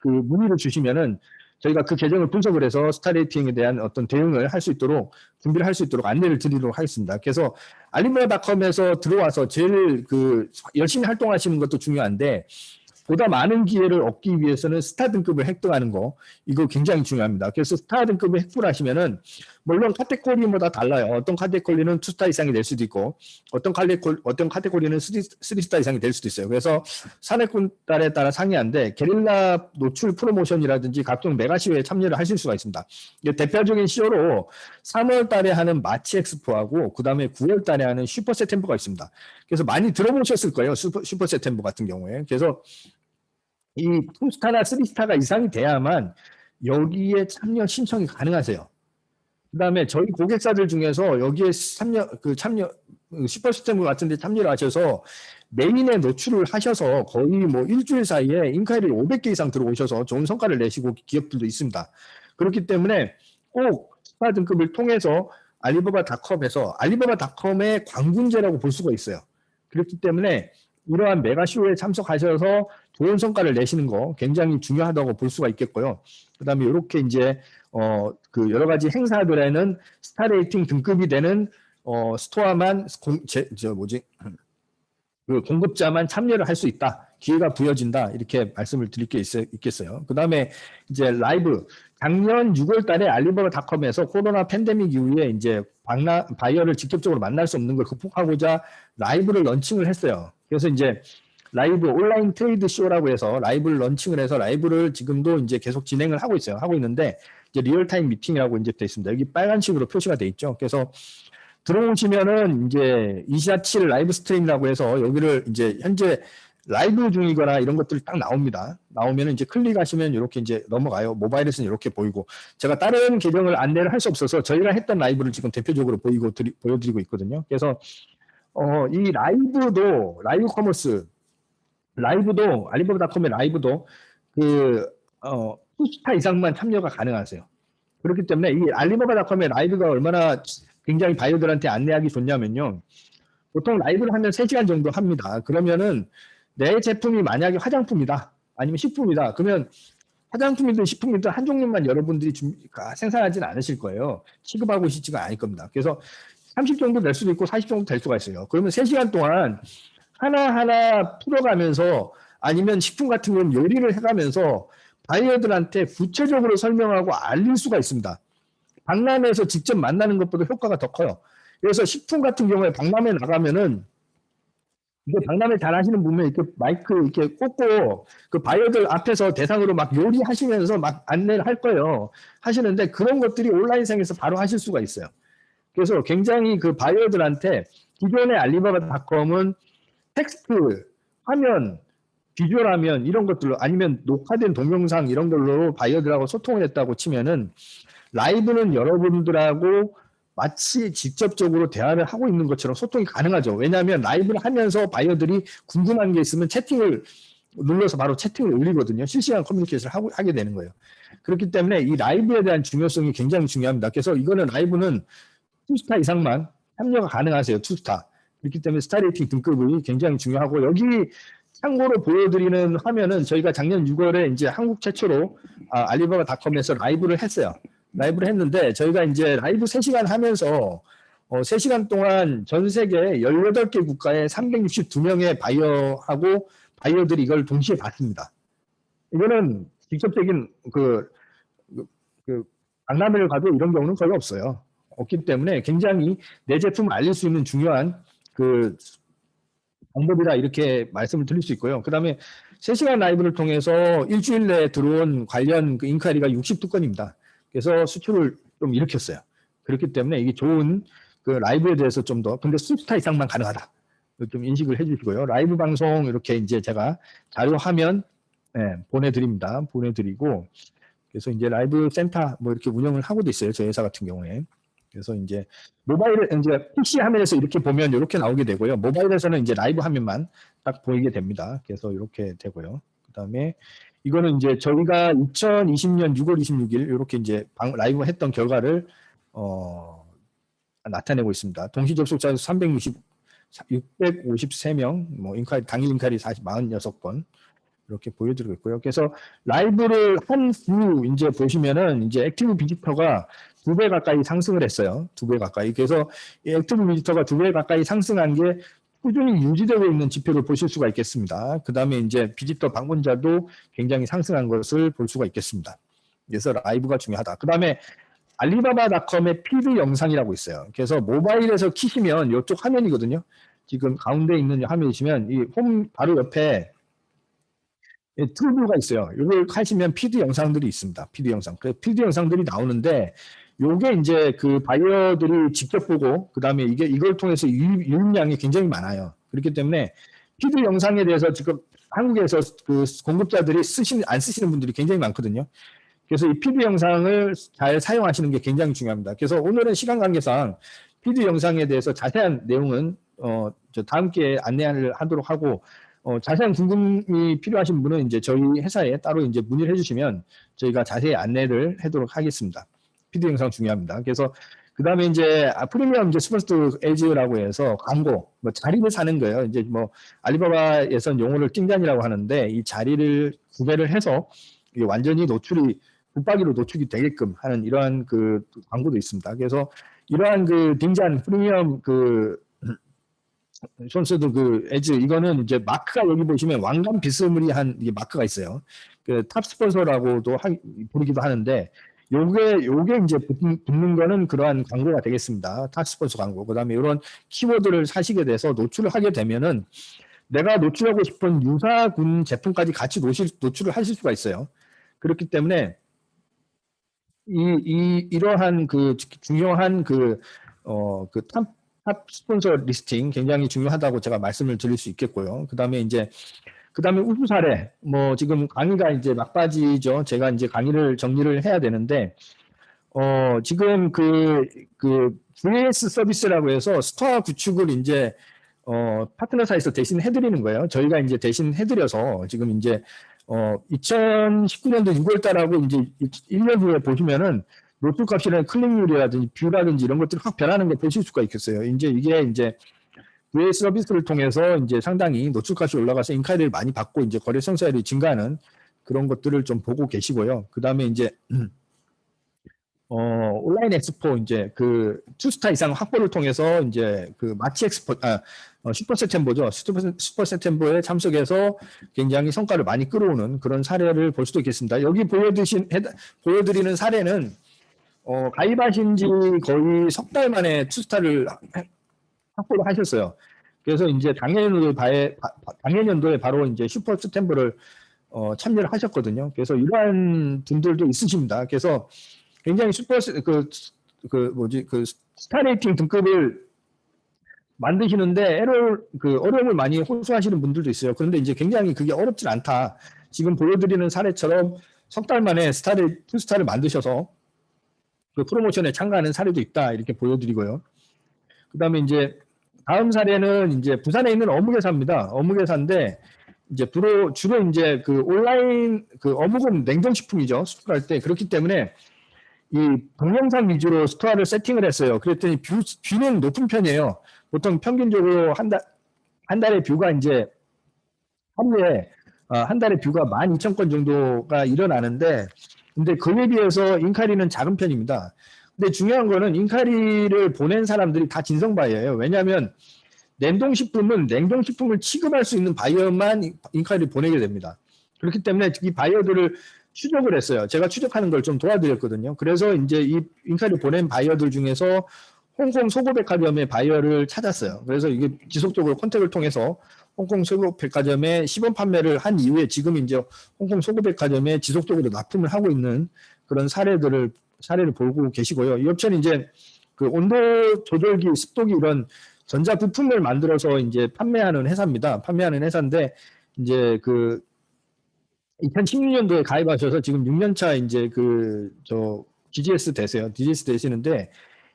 문의를 주시면은 저희가 그 계정을 분석을 해서 스타 레이팅에 대한 어떤 대응을 할 수 있도록 준비를 할 수 있도록 안내를 드리도록 하겠습니다. 그래서 알리바바닷컴에서 들어와서 제일 열심히 활동하시는 것도 중요한데 보다 많은 기회를 얻기 위해서는 스타 등급을 획득하는 거 이거 굉장히 중요합니다. 그래서 스타 등급을 획득을 하시면은 물론 카테고리마다 달라요. 어떤 카테고리는 2스타 이상이 될 수도 있고 어떤 카테고리는 3스타 이상이 될 수도 있어요. 그래서 사내꾼 달에 따라 상이한데 게릴라 노출 프로모션이라든지 각종 메가시오에 참여를 하실 수가 있습니다. 대표적인 시어로 3월 달에 하는 마치 엑스포하고 그다음에 9월 달에 하는 슈퍼 세템버가 있습니다. 그래서 많이 들어보셨을 거예요. 슈퍼 세템버 같은 경우에. 그래서 이 2스타나 3스타가 이상이 돼야만 여기에 참여 신청이 가능하세요. 그다음에 저희 고객사들 중에서 여기에 참여 슈퍼 시스템 같은 데 참여를 하셔서 메인에 노출을 하셔서 거의 뭐 일주일 사이에 인카이리 500개 이상 들어오셔서 좋은 성과를 내시고 기업들도 있습니다. 그렇기 때문에 꼭 스타 등급을 통해서 알리바바닷컴의 광군제라고 볼 수가 있어요. 그렇기 때문에 이러한 메가쇼에 참석하셔서 좋은 성과를 내시는 거 굉장히 중요하다고 볼 수가 있겠고요. 그다음에 이렇게 이제 여러 가지 행사들에는 스타 레이팅 등급이 되는 스토어만 공급자만 참여를 할 수 있다. 기회가 부여진다. 이렇게 말씀을 드릴 게 있겠어요. 그다음에 이제 라이브 작년 6월 달에 알리바바닷컴에서 코로나 팬데믹 이후에 이제 바이어를 직접적으로 만날 수 없는 걸 극복하고자 라이브를 런칭을 했어요. 그래서 이제 라이브 온라인 트레이드 쇼라고 해서 라이브를 런칭을 해서 라이브를 지금도 이제 계속 진행을 하고 있어요. 하고 있는데 이제 리얼타임 미팅이라고 이제 돼 있습니다. 여기 빨간색으로 표시가 돼 있죠. 그래서 들어오시면은 이제 24/7 라이브 스트림이라고 해서 여기를 이제 현재 라이브 중이거나 이런 것들이 딱 나옵니다. 나오면은 이제 클릭하시면 이렇게 이제 넘어가요. 모바일에서는 이렇게 보이고 제가 다른 계정을 안내를 할 수 없어서 저희가 했던 라이브를 지금 대표적으로 보여드리고 있거든요. 그래서 이 라이브 커머스 라이브도 알리바바닷컴의 라이브도 2스타 이상만 참여가 가능하세요. 그렇기 때문에 이 알리바바닷컴의 라이브가 얼마나 굉장히 바이어들한테 안내하기 좋냐면요. 보통 라이브를 하면 3시간 정도 합니다. 그러면은 내 제품이 만약에 화장품이다. 아니면 식품이다. 그러면 화장품이든 식품이든 한 종류만 여러분들이 생산하지는 않으실 거예요. 취급하고 싶지가 않을 겁니다. 그래서 30 정도 될 수도 있고 40 정도 될 수가 있어요. 그러면 3시간 동안 하나하나 풀어가면서 아니면 식품 같은 건 요리를 해가면서 바이어들한테 구체적으로 설명하고 알릴 수가 있습니다. 박람회에서 직접 만나는 것보다 효과가 더 커요. 그래서 식품 같은 경우에 박람회 나가면은 이게 박람회 잘 하시는 분은 이렇게 마이크 이렇게 꽂고 그 바이어들 앞에서 대상으로 막 요리하시면서 막 안내를 할 거예요. 하시는데 그런 것들이 온라인상에서 바로 하실 수가 있어요. 그래서 굉장히 그 바이어들한테 기존의 알리바바닷컴은 텍스트, 화면, 비주얼 화면 이런 것들로 아니면 녹화된 동영상 이런 걸로 바이어들하고 소통을 했다고 치면은 라이브는 여러분들하고 마치 직접적으로 대화를 하고 있는 것처럼 소통이 가능하죠. 왜냐하면 라이브를 하면서 바이어들이 궁금한 게 있으면 채팅을 눌러서 바로 채팅을 올리거든요. 실시간 커뮤니케이션을 하게 되는 거예요. 그렇기 때문에 이 라이브에 대한 중요성이 굉장히 중요합니다. 그래서 이거는 라이브는 2스타 이상만 참여가 가능하세요. 2스타. 그렇기 때문에 스타 레이팅 등급이 굉장히 중요하고 여기 참고로 보여드리는 화면은 저희가 작년 6월에 이제 한국 최초로 알리바바닷컴에서 라이브를 했어요. 라이브를 했는데 저희가 이제 라이브 3시간 하면서 3시간 동안 전 세계 18개 국가에 362명의 바이어들이 이걸 동시에 봤습니다. 이거는 직접적인 그 박람회를 가도 이런 경우는 거의 없어요. 없기 때문에 굉장히 내 제품을 알릴 수 있는 중요한 그 방법이다 이렇게 말씀을 드릴 수 있고요. 그 다음에 3시간 라이브를 통해서 일주일 내에 들어온 관련 그 인콰리가 62건입니다. 그래서 수출을 좀 일으켰어요. 그렇기 때문에 이게 좋은 그 라이브에 대해서 좀 더, 근데 수스타 이상만 가능하다. 좀 인식을 해주시고요. 라이브 방송 이렇게 이제 제가 자료 화면 보내드립니다. 보내드리고, 그래서 이제 라이브 센터 뭐 이렇게 운영을 하고도 있어요. 저희 회사 같은 경우에. 그래서 이제 모바일, 이제 PC 화면에서 이렇게 보면 이렇게 나오게 되고요. 모바일에서는 이제 라이브 화면만 딱 보이게 됩니다. 그래서 이렇게 되고요. 그 다음에 이거는 이제 저희가 2020년 6월 26일 이렇게 이제 라이브 했던 결과를 나타내고 있습니다. 동시 접속자 수 653명, 뭐 당일 인카리 46건 이렇게 보여드리고 있고요. 그래서 라이브를 한 후 이제 보시면은 이제 액티브 비지터가 2배 가까이 상승을 했어요. 2배 가까이. 그래서 이 액티브 비지터가 2배 가까이 상승한 게 꾸준히 유지되고 있는 지표를 보실 수가 있겠습니다. 그 다음에 이제 비지터 방문자도 굉장히 상승한 것을 볼 수가 있겠습니다. 그래서 라이브가 중요하다. 그 다음에 알리바바닷컴의 피드 영상이라고 있어요. 그래서 모바일에서 키시면 이쪽 화면이거든요. 지금 가운데 있는 화면이시면 이 홈 바로 옆에 툴뷰가 있어요. 이걸 하시면 피드 영상들이 있습니다. 피드 영상. 그 피드 영상들이 나오는데 요게 이제 그 바이어들이 직접 보고 그다음에 이걸 통해서 유입량이 굉장히 많아요. 그렇기 때문에 피드 영상에 대해서 지금 한국에서 그 공급자들이 안 쓰시는 분들이 굉장히 많거든요. 그래서 이 피드 영상을 잘 사용하시는 게 굉장히 중요합니다. 그래서 오늘은 시간 관계상 피드 영상에 대해서 자세한 내용은 저 다음 기회에 안내를 하도록 하고 자세한 궁금이 필요하신 분은 이제 저희 회사에 따로 이제 문의를 해주시면 저희가 자세히 안내를 하도록 하겠습니다. 피드 영상 중요합니다. 그래서 그 다음에 이제 프리미엄 이제 스폰서드 에즈라고 해서 광고, 뭐 자리를 사는 거예요. 이제 뭐 알리바바에서는 용어를 띵잔이라고 하는데 이 자리를 구매를 해서 이게 완전히 붙박이로 노출이 되게끔 하는 이러한 그 광고도 있습니다. 그래서 이러한 그 띵잔 프리미엄 그 스폰서드 그 에즈 이거는 이제 마크가 여기 보시면 왕관 비스무리한 이게 마크가 있어요. 그 탑 스폰서라고도 부르기도 하는데 요게 이제 붙는 거는 그러한 광고가 되겠습니다. 탑 스폰서 광고. 그다음에 이런 키워드를 사시게 돼서 노출을 하게 되면은 내가 노출하고 싶은 유사군 제품까지 같이 노출을 하실 수가 있어요. 그렇기 때문에 이러한 그 중요한 탑 스폰서 리스팅 굉장히 중요하다고 제가 말씀을 드릴 수 있겠고요. 그다음에 우수 사례, 뭐 지금 강의가 이제 막바지죠. 제가 이제 강의를 정리를 해야 되는데, 지금 VAS 서비스라고 해서 스토어 구축을 이제, 파트너사에서 대신 해드리는 거예요. 저희가 이제 대신 해드려서 지금 이제, 2019년도 6월 달하고 이제 1년 후에 보시면은 노출 값이나 클릭률이라든지 뷰라든지 이런 것들이 확 변하는 걸 보실 수가 있겠어요. 이제 이게 이제 VA 서비스를 통해서 이제 상당히 노출값이 올라가서 인카이리를 많이 받고 이제 거래 성사율이 증가하는 그런 것들을 좀 보고 계시고요. 그 다음에 이제 온라인 엑스포 이제 그 투스타 이상 확보를 통해서 이제 그 마치 엑스포 슈퍼 세템버죠. 슈퍼 세템버에 참석해서 굉장히 성과를 많이 끌어오는 그런 사례를 볼 수도 있겠습니다. 여기 보여드리는 사례는 가입하신 지 거의 석 달 만에 투스타를 확보를 하셨어요. 그래서 이제 당해년도에 바로 이제 슈퍼 세템버를 참여를 하셨거든요. 그래서 이러한 분들도 있으십니다. 그래서 굉장히 스타 레이팅 등급을 만드시는데 어려움을 많이 호소하시는 분들도 있어요. 그런데 이제 굉장히 그게 어렵진 않다. 지금 보여드리는 사례처럼 석 달 만에 투스타를 만드셔서 그 프로모션에 참가하는 사례도 있다. 이렇게 보여드리고요. 그 다음에 이제 다음 사례는 이제 부산에 있는 어묵회사입니다. 어묵회사인데 이제 주로 이제 그 온라인 그 어묵은 냉동식품이죠. 수출할 때. 그렇기 때문에 이 동영상 위주로 스토어를 세팅을 했어요. 그랬더니 뷰는 높은 편이에요. 보통 평균적으로 한 달에 뷰가 이제 하루에 한 달에 뷰가 12,000건 정도가 일어나는데 근데 그에 비해서 인카리는 작은 편입니다. 근데 중요한 거는 인카리를 보낸 사람들이 다 진성 바이어예요. 왜냐하면 냉동식품은 냉동식품을 취급할 수 있는 바이어만 인카리를 보내게 됩니다. 그렇기 때문에 이 바이어들을 추적을 했어요. 제가 추적하는 걸 좀 도와드렸거든요. 그래서 이제 이 인카리를 보낸 바이어들 중에서 홍콩 소고백화점의 바이어를 찾았어요. 그래서 이게 지속적으로 컨택을 통해서 홍콩 소고백화점에 시범 판매를 한 이후에 지금 이제 홍콩 소고백화점에 지속적으로 납품을 하고 있는 그런 사례를 보고 계시고요. 이 업체는 이제 그 온도 조절기, 습도기 이런 전자 부품을 만들어서 이제 판매하는 회사입니다. 판매하는 회사인데 이제 그 2016년도에 가입하셔서 지금 6년차 이제 DGS 되세요. DGS 되시는데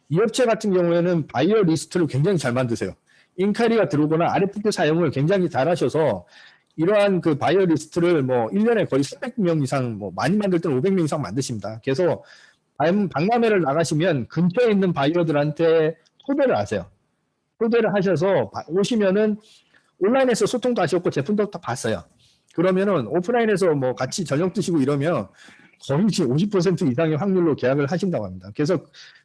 이 업체 같은 경우에는 바이어 리스트를 굉장히 잘 만드세요. 인카리가 들어오거나 RFP 사용을 굉장히 잘 하셔서 이러한 그 바이어 리스트를 뭐 1년에 거의 300명 이상 뭐 많이 만들 때는 500명 이상 만드십니다. 그래서 박람회를 나가시면 근처에 있는 바이어들한테 초대를 하세요. 초대를 하셔서 오시면은 온라인에서 소통도 하셨고 제품도 다 봤어요. 그러면은 오프라인에서 뭐 같이 저녁 드시고 이러면 거의 50% 이상의 확률로 계약을 하신다고 합니다. 그래서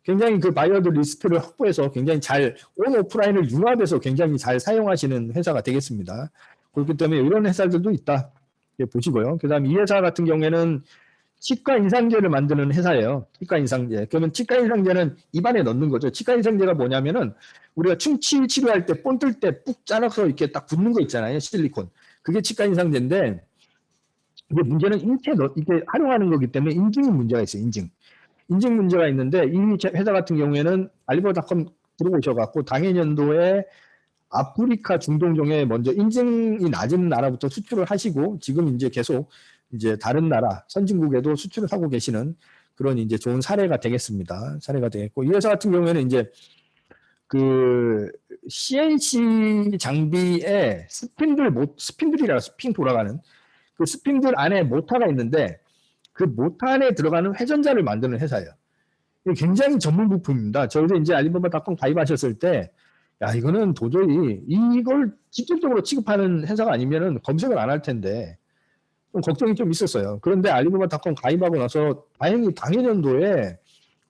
굉장히 그 바이어들 리스트를 확보해서 굉장히 잘 온 오프라인을 융합해서 굉장히 잘 사용하시는 회사가 되겠습니다. 그렇기 때문에 이런 회사들도 있다 보시고요. 그다음에 이 회사 같은 경우에는 치과 인상제를 만드는 회사예요. 치과 인상제. 그러면 치과 인상제는 입안에 넣는 거죠. 치과 인상제가 뭐냐면은 우리가 충치 치료할 때 본뜰 때 뿍 짜서 이렇게 딱 붙는 거 있잖아요. 실리콘. 그게 치과 인상제인데 이게 문제는 이게 활용하는 거기 때문에 인증 문제가 있어요. 인증 문제가 있는데 이 회사 같은 경우에는 알리바바닷컴 들어오셔갖고 당해년도에 아프리카 중동종에 먼저 인증이 낮은 나라부터 수출을 하시고 지금 이제 계속 이제 다른 나라 선진국에도 수출을 하고 계시는 그런 이제 좋은 사례가 되겠습니다. 사례가 되겠고 이 회사 같은 경우에는 이제 그 CNC 장비에 스핀들이라 스핀 돌아가는 그 스핀들 안에 모터가 있는데 그 모터 안에 들어가는 회전자를 만드는 회사예요. 이게 굉장히 전문 부품입니다. 저희도 이제 알리바바닷컴 가입하셨을 때 야, 이거는 도저히 이걸 직접적으로 취급하는 회사가 아니면은 검색을 안 할 텐데 좀 걱정이 좀 있었어요. 그런데 알리바바닷컴 가입하고 나서 다행히 당해년도에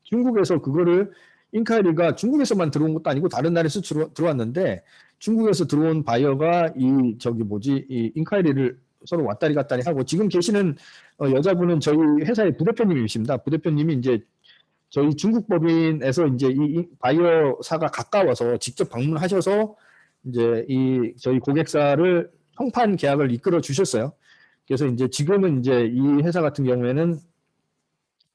중국에서 그거를 인카이리가 중국에서만 들어온 것도 아니고 다른 나라에서 들어왔는데 중국에서 들어온 바이어가 이 인카이리를 서로 왔다리 갔다리 하고 지금 계시는 여자분은 저희 회사의 부대표님이십니다. 부대표님이 이제 저희 중국 법인에서 이제 이 바이어사가 가까워서 직접 방문하셔서 이제 저희 고객사를 통판 계약을 이끌어 주셨어요. 그래서 이제 지금은 이제 이 회사 같은 경우에는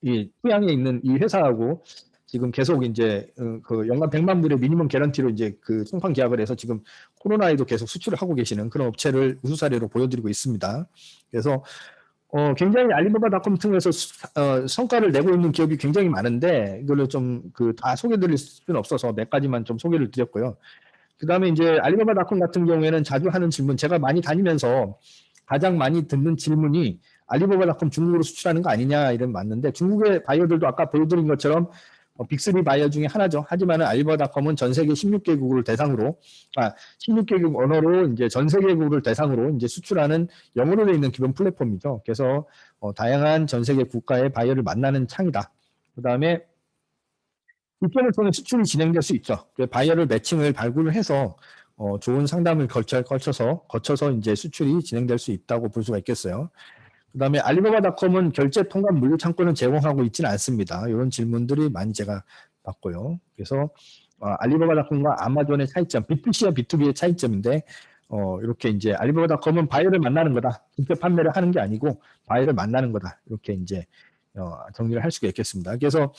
이 후양에 있는 이 회사하고 지금 계속 이제 그 연간 100만 불의 미니멈 개런티로 이제 그 통판 계약을 해서 지금 코로나에도 계속 수출을 하고 계시는 그런 업체를 우수 사례로 보여드리고 있습니다. 그래서 굉장히 알리바바닷컴 통해서 성과를 내고 있는 기업이 굉장히 많은데 이걸로 좀 다 소개드릴 수는 없어서 몇 가지만 좀 소개를 드렸고요. 그 다음에 이제 알리바바닷컴 같은 경우에는 자주 하는 질문, 제가 많이 다니면서 가장 많이 듣는 질문이 알리바바닷컴 중국으로 수출하는 거 아니냐 이런 맞는데 중국의 바이어들도 아까 보여드린 것처럼 빅3 바이어 중에 하나죠. 하지만은 알리바바닷컴은 전 세계 16개국을 대상으로 16개국 언어로 이제 전 세계국을 대상으로 이제 수출하는 영어로 되어 있는 기본 플랫폼이죠. 그래서 다양한 전 세계 국가의 바이어를 만나는 창이다. 그다음에 입점을 통해 수출이 진행될 수 있죠. 바이어를 매칭을 발굴을 해서 좋은 상담을 거쳐서 이제 수출이 진행될 수 있다고 볼 수가 있겠어요. 그다음에 알리바바닷컴은 결제 통관 물류 창고는 제공하고 있지는 않습니다. 이런 질문들이 많이 제가 받고요. 그래서 알리바바닷컴과 아마존의 차이점, B2C와 B2B의 차이점인데 이렇게 이제 알리바바닷컴은 바이어를 만나는 거다. 직접 판매를 하는 게 아니고 바이어를 만나는 거다. 이렇게 이제 정리를 할 수가 있겠습니다. 그래서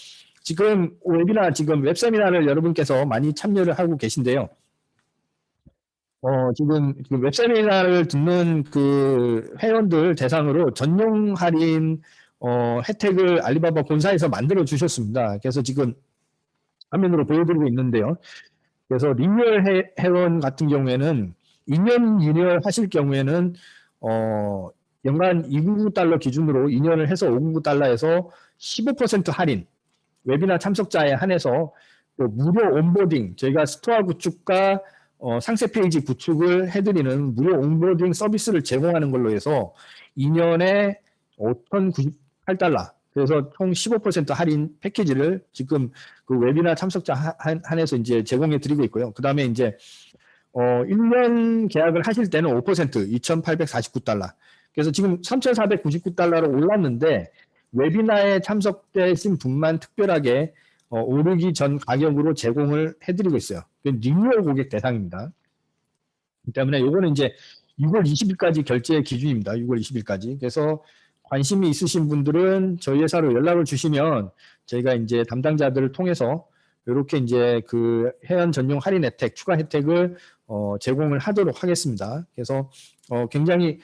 지금 지금 웹세미나를 여러분께서 많이 참여를 하고 계신데요. 지금 그 웹세미나를 듣는 그 회원들 대상으로 전용 할인 혜택을 알리바바 본사에서 만들어 주셨습니다. 그래서 지금 화면으로 보여드리고 있는데요. 그래서 리뉴얼 회원 같은 경우에는 2년 리뉴얼 하실 경우에는 연간 299달러 기준으로 2년을 해서 599달러에서 15% 할인, 웨비나 참석자에 한해서 또 무료 온보딩, 저희가 스토어 구축과 상세 페이지 구축을 해드리는 무료 온보딩 서비스를 제공하는 걸로 해서 2년에 5,098달러, 그래서 총 15% 할인 패키지를 지금 그 웨비나 참석자 한해서 이제 제공해 드리고 있고요. 그 다음에 이제 1년 계약을 하실 때는 5% 2,849달러. 그래서 지금 3,499달러로 올랐는데 웨비나에 참석되신 분만 특별하게 오르기 전 가격으로 제공을 해드리고 있어요. 리뉴얼 고객 대상입니다. 그 때문에 요거는 이제 6월 20일까지 결제 기준입니다. 6월 20일까지. 그래서 관심이 있으신 분들은 저희 회사로 연락을 주시면 저희가 이제 담당자들을 통해서 이렇게 이제 그 회원 전용 할인 혜택, 추가 혜택을 제공을 하도록 하겠습니다. 그래서 굉장히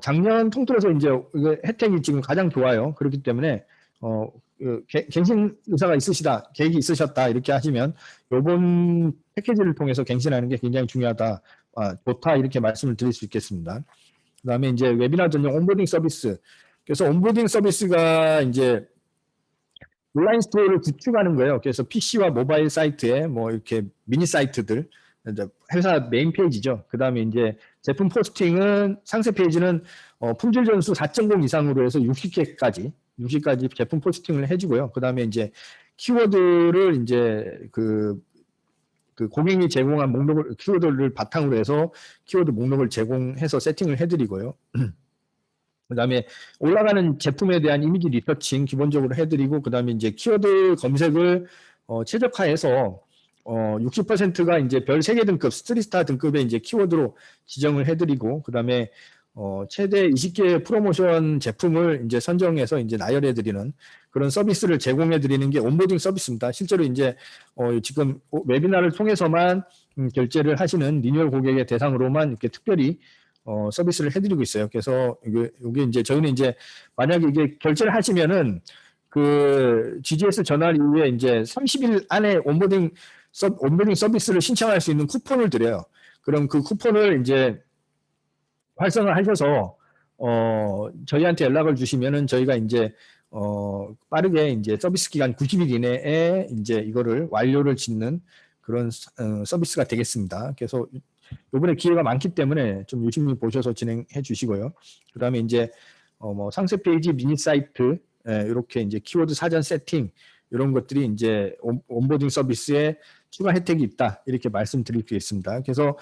작년 통틀어서 이제 혜택이 지금 가장 좋아요. 그렇기 때문에 갱신 의사가 있으시다, 계획이 있으셨다 이렇게 하시면 이번 패키지를 통해서 갱신하는 게 굉장히 중요하다, 좋다 이렇게 말씀을 드릴 수 있겠습니다. 그다음에 이제 웨비나 전용 온보딩 서비스. 그래서 온보딩 서비스가 이제 온라인 스토어를 구축하는 거예요. 그래서 PC와 모바일 사이트에 뭐 이렇게 미니 사이트들, 회사 메인 페이지죠. 그 다음에 이제 제품 포스팅은 상세 페이지는 품질 전수 4.0 이상으로 해서 60까지 제품 포스팅을 해주고요. 그 다음에 이제 키워드를 이제 그 고객이 제공한 목록을 키워드를 바탕으로 해서 키워드 목록을 제공해서 세팅을 해드리고요. 그다음에 올라가는 제품에 대한 이미지 리서칭 기본적으로 해드리고, 그다음에 이제 키워드 검색을 최적화해서 60%가 이제 별 3개 등급, 스트리스타 등급의 이제 키워드로 지정을 해드리고, 그다음에 최대 20개 프로모션 제품을 이제 선정해서 이제 나열해드리는 그런 서비스를 제공해드리는 게 온보딩 서비스입니다. 실제로 이제 지금 웨비나를 통해서만 결제를 하시는 리뉴얼 고객의 대상으로만 이렇게 특별히 서비스를 해드리고 있어요. 그래서 이게 이제 저희는 이제 만약에 이게 결제를 하시면은 그 GGS 전환 이후에 이제 30일 안에 온보딩 서비스를 신청할 수 있는 쿠폰을 드려요. 그럼 그 쿠폰을 이제 활성화하셔서 저희한테 연락을 주시면은 저희가 이제 빠르게 이제 서비스 기간 90일 이내에 이제 이거를 완료를 짓는 그런 서비스가 되겠습니다. 그래서 이번에 기회가 많기 때문에 좀 유심히 보셔서 진행해 주시고요. 그다음에 이제 뭐 상세 페이지, 미니 사이트, 이렇게 이제 키워드 사전 세팅 이런 것들이 이제 온보딩 서비스에 추가 혜택이 있다 이렇게 말씀드리겠습니다. 그래서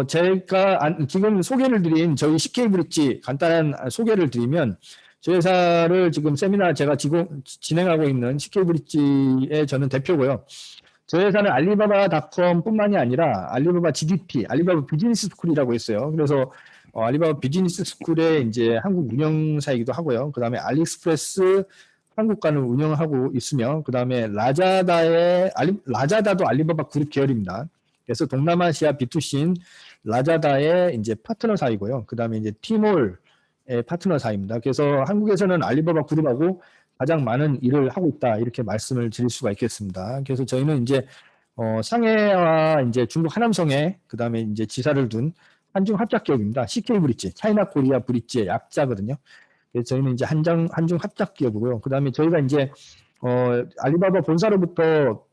제가 지금 소개를 드린 저희 CK브릿지 간단한 소개를 드리면, 저희 회사를 지금 세미나 제가 진행하고 있는 CK브릿지의 저는 대표고요. 저희 회사는 알리바바닷컴뿐만이 아니라 알리바바 GDP, 알리바바 비즈니스 스쿨이라고 있어요. 그래서 알리바바 비즈니스 스쿨의 이제 한국 운영사이기도 하고요. 그 다음에 알리익스프레스 한국관을 운영하고 있으며, 그 다음에 라자다도 알리바바 그룹 계열입니다. 그래서 동남아시아 B2C인 라자다의 이제 파트너사이고요. 그 다음에 이제 티몰의 파트너사입니다. 그래서 한국에서는 알리바바 그룹하고 가장 많은 일을 하고 있다 이렇게 말씀을 드릴 수가 있겠습니다. 그래서 저희는 이제 상해와 이제 중국 하남성에 그 다음에 이제 지사를 둔 한중 합작 기업입니다. CK브릿지, 차이나 코리아 브릿지의 약자거든요. 그래서 저희는 이제 한중 합작 기업이고요. 그 다음에 저희가 이제 알리바바 본사로부터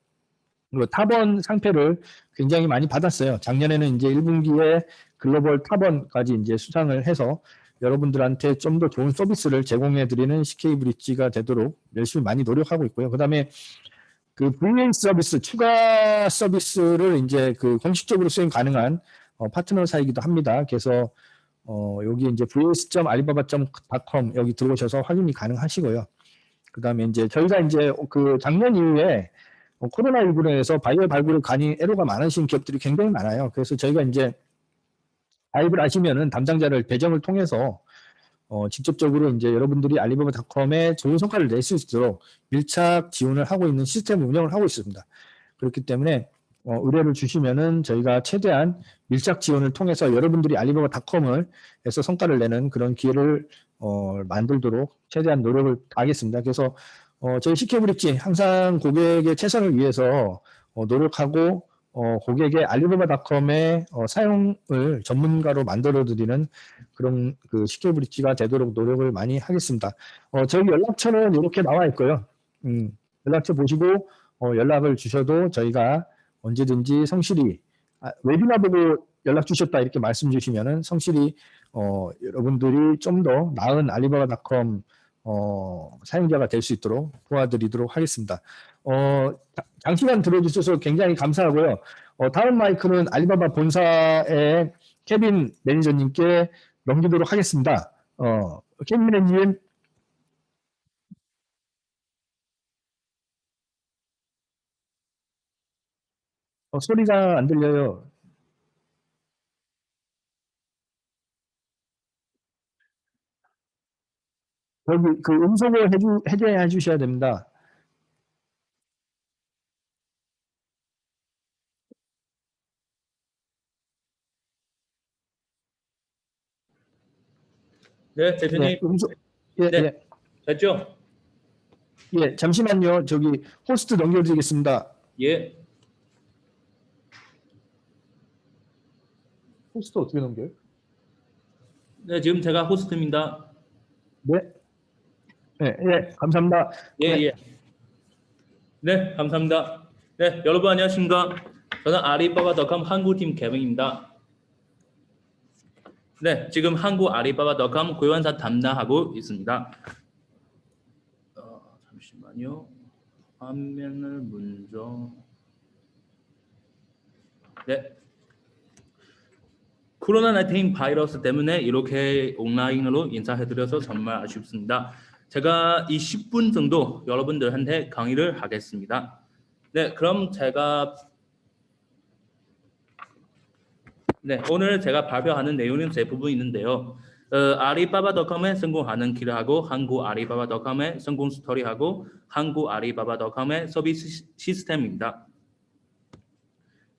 그 탑원 상패를 굉장히 많이 받았어요. 작년에는 이제 1분기에 글로벌 탑원까지 이제 수상을 해서 여러분들한테 좀 더 좋은 서비스를 제공해 드리는 CK 브릿지가 되도록 열심히 많이 노력하고 있고요. 그다음에 그 VA 서비스 추가 서비스를 이제 그 공식적으로 수행 가능한 파트너사이기도 합니다. 그래서 여기 이제 vs.alibaba.com 여기 들어오셔서 확인이 가능하시고요. 그다음에 이제 저희가 이제 그 작년 이후에 코로나19로 해서 바이오 발굴에 간이 애로가 많으신 기업들이 굉장히 많아요. 그래서 저희가 이제 가입을 하시면은 담당자를 배정을 통해서 직접적으로 이제 여러분들이 알리바바닷컴에 좋은 성과를 낼 수 있도록 밀착 지원을 하고 있는 시스템 운영을 하고 있습니다. 그렇기 때문에 의뢰를 주시면은 저희가 최대한 밀착 지원을 통해서 여러분들이 알리바바닷컴을 해서 성과를 내는 그런 기회를 만들도록 최대한 노력을 다하겠습니다. 그래서 저희 CK브릿지 항상 고객의 최선을 위해서 노력하고 고객의 알리바바닷컴의 사용을 전문가로 만들어드리는 그런 그 CK브릿지가 되도록 노력을 많이 하겠습니다. 저희 연락처는 이렇게 나와 있고요. 연락처 보시고 연락을 주셔도 저희가 언제든지 성실히 웨비나 보고 연락 주셨다 이렇게 말씀 주시면은 성실히 여러분들이 좀 더 나은 알리바바닷컴 사용자가 될 수 있도록 도와드리도록 하겠습니다. 장시간 들어주셔서 굉장히 감사하고요. 다음 마이크는 알리바바 본사의 케빈 매니저님께 넘기도록 하겠습니다. 케빈 매니저님. 소리가 안 들려요. 여기 그 음성을 해제해 주셔야 됩니다. 네, 대표님. 네, 예, 네, 예, 됐죠? 예, 잠시만요. 저기 호스트 넘겨드리겠습니다. 예. 호스트 어떻게 넘겨요? 네, 지금 제가 호스트입니다. 네, 네, 예, 감사합니다. 예, 네. 예. 네, 감사합니다. 네, 여러분 안녕하십니까? 저는 알리바바닷컴 한국팀 개명입니다. 네, 지금 한국 알리바바닷컴 고용사 담당하고 있습니다. 잠시만요. 화면을 먼저. 네. 코로나19 바이러스 때문에 이렇게 온라인으로 인사해드려서 정말 아쉽습니다. 제가 이 10분 정도 여러분들한테 강의를 하겠습니다. 네, 그럼 오늘 제가 발표하는 내용은 세 부분 있는데요. 알리바바닷컴에 성공하는 길하고 한국 알리바바닷컴의 성공 스토리하고 한국 알리바바닷컴의 서비스 시스템입니다.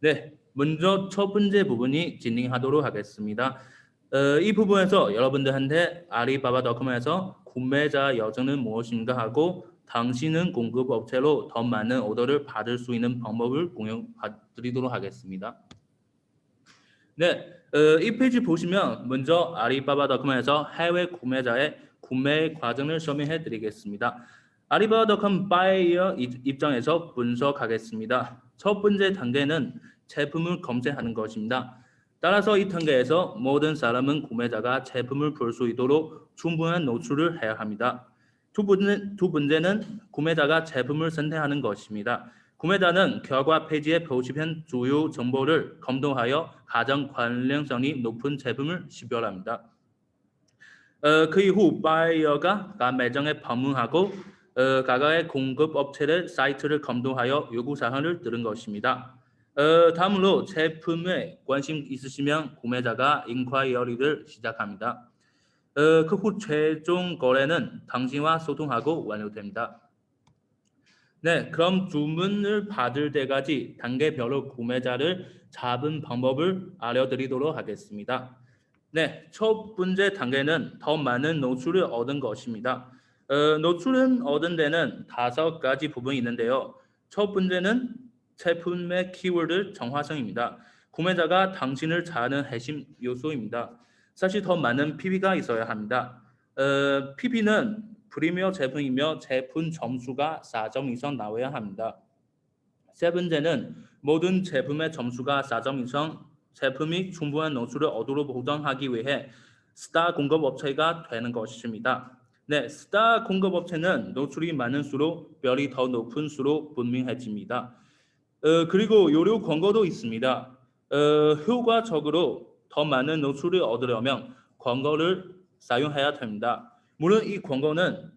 네, 먼저 첫 번째 부분이 진행하도록 하겠습니다. 이 부분에서 여러분들한테 알리바바닷컴에서 구매자 여정은 무엇인가 하고 당신은 공급업체로 더 많은 오더를 받을 수 있는 방법을 공유드리도록 하겠습니다. 네, 이 페이지 보시면 먼저 알리바바닷컴에서 해외 구매자의 구매 과정을 설명해 드리겠습니다. 알리바바닷컴 바이어 입장에서 분석하겠습니다. 첫 번째 단계는 제품을 검색하는 것입니다. 따라서 이 단계에서 모든 사람은 구매자가 제품을 볼 수 있도록 충분한 노출을 해야 합니다. 두 번째는 구매자가 제품을 선택하는 것입니다. 구매자는 결과 페이지에 표시된 주요 정보를 검토하여 가장 관련성이 높은 제품을 식별합니다. 그 이후 바이어가 각 매장에 방문하고 각각의 공급업체의 사이트를 검토하여 요구사항을 들은 것입니다. 다음으로 제품에 관심 있으시면 구매자가 인콰이어리를 시작합니다. 그 후 최종 거래는 당신과 소통하고 완료됩니다. 네, 그럼 주문을 받을 때까지 단계별로 구매자를 잡은 방법을 알려드리도록 하겠습니다. 네, 첫 번째 단계는 더 많은 노출을 얻은 것입니다. 노출은 얻은 데는 5가지 부분이 있는데요. 첫 번째는 제품의 키워드 정화성입니다. 구매자가 당신을 잘 아는 핵심 요소입니다. 사실 더 많은 PP가 있어야 합니다. PP는 프리미어 제품이며 제품 점수가 4점 이상 나와야 합니다. 세 번째는 모든 제품의 점수가 4점 이상, 제품이 충분한 노출을 얻도록 보장하기 위해 스타 공급업체가 되는 것입니다. 네, 스타 공급업체는 노출이 많을수록 별이 더 높은 수로 분명해집니다. 그리고 유료 광고도 있습니다. 효과적으로 더 많은 노출을 얻으려면 광고를 사용해야 됩니다. 물론 이 광고는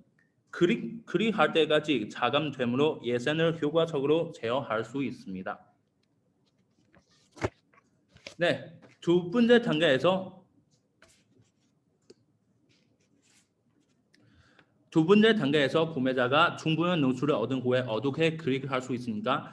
클릭할 때까지 차감되므로 예산을 효과적으로 제어할 수 있습니다. 네, 두 번째 단계에서 구매자가 충분한 노출을 얻은 후에 어떻게 클릭할 수 있습니까?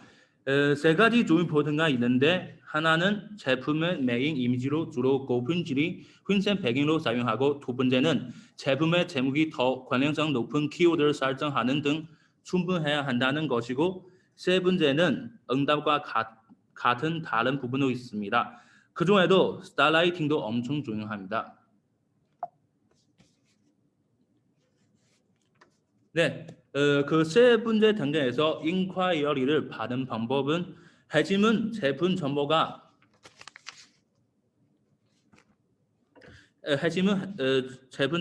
세 가지 좋은 포인트가 있는데 하나는 제품의 메인 이미지로 주로 고품질이 흰색 배경으로 사용하고 두 번째는 제품의 제목이 더 관련성 높은 키워드를 설정하는 등 충분해야 한다는 것이고 세 번째는 응답과 같은 다른 부분도 있습니다. 그 중에도 스타라이팅도 엄청 중요합니다. 네, 그 세 번째 단계에서 인콰이어리를 받은 방법은 핵심은 제품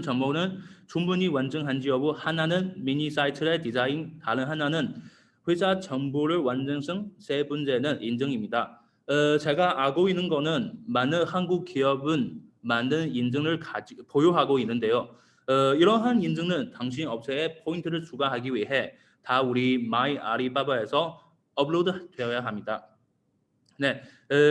정보는 충분히 완전한지 여부, 하나는 미니 사이트의 디자인, 다른 하나는 회사 정보를 완전성, 세 번째는 인증입니다. 제가 알고 있는 거는 많은 한국 기업은 많은 인증을 보유하고 있는데요. 이러한 인증은 당신 업체에 포인트를 추가하기 위해 다 우리 마이 아리바바에서 업로드 되어야 합니다. 네,